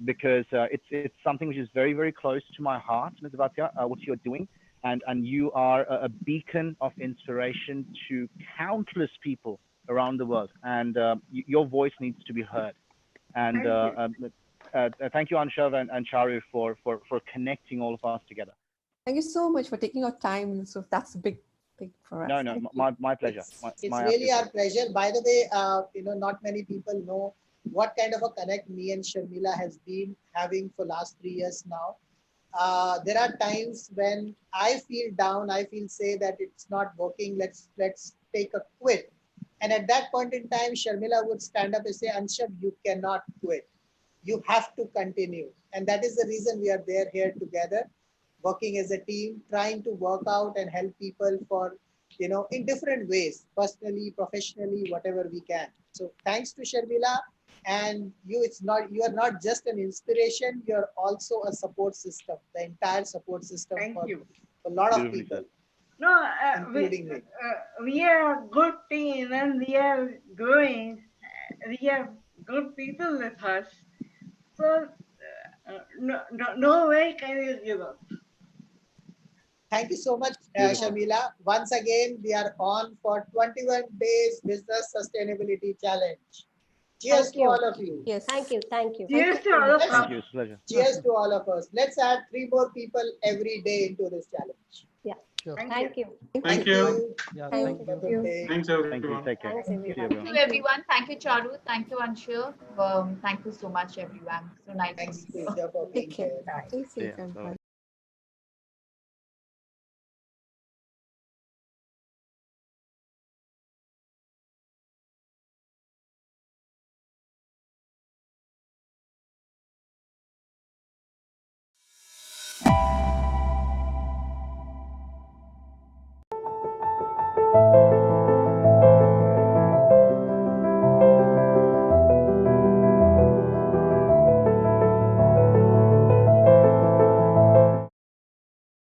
Because it's something which is very, very close to my heart, Ms. Devatya, what you're doing, and you are a beacon of inspiration to countless people around the world, and your voice needs to be heard. And thank you, Anshav and Charu, for connecting all of us together. Thank you so much for taking your time, Yusuf. That's a big thing for us. No, my pleasure. It's really our pleasure. By the way, not many people know what kind of a connect me and Sharmila has been having for last 3 years now. There are times when I feel down, I feel say that it's not working, let's take a quit. And at that point in time, Sharmila would stand up and say, Anshab, you cannot quit. You have to continue. And that is the reason we are there here together, working as a team, trying to work out and help people for, in different ways, personally, professionally, whatever we can. So thanks to Sharmila. And you are not just an inspiration, you're also a support system, the entire support system for a lot of people. No, including me. We are a good team and we are growing. We have good people with us. So no way can you give up. Thank you so much, Sharmila. Once again, we are on for 21 days business sustainability challenge. Cheers to all of you. Yes. Thank you. Cheers to all of us. Thank you. It's a pleasure. Cheers to all of us. Let's add 3 more people every day into this challenge. Yeah. Sure. Thank you. Thank you. Yeah, Thank thank you. you. Thanks, Thank you. everyone. Take care. Thanks, See everyone. you, everyone. Thank you, everyone. Thank you, Charu. Thank you, Anshul. Thank you so much, everyone. So nice to Thanks, meet you. Pooja, for being Take care. here. Stay See safe ya. and Bye. bye.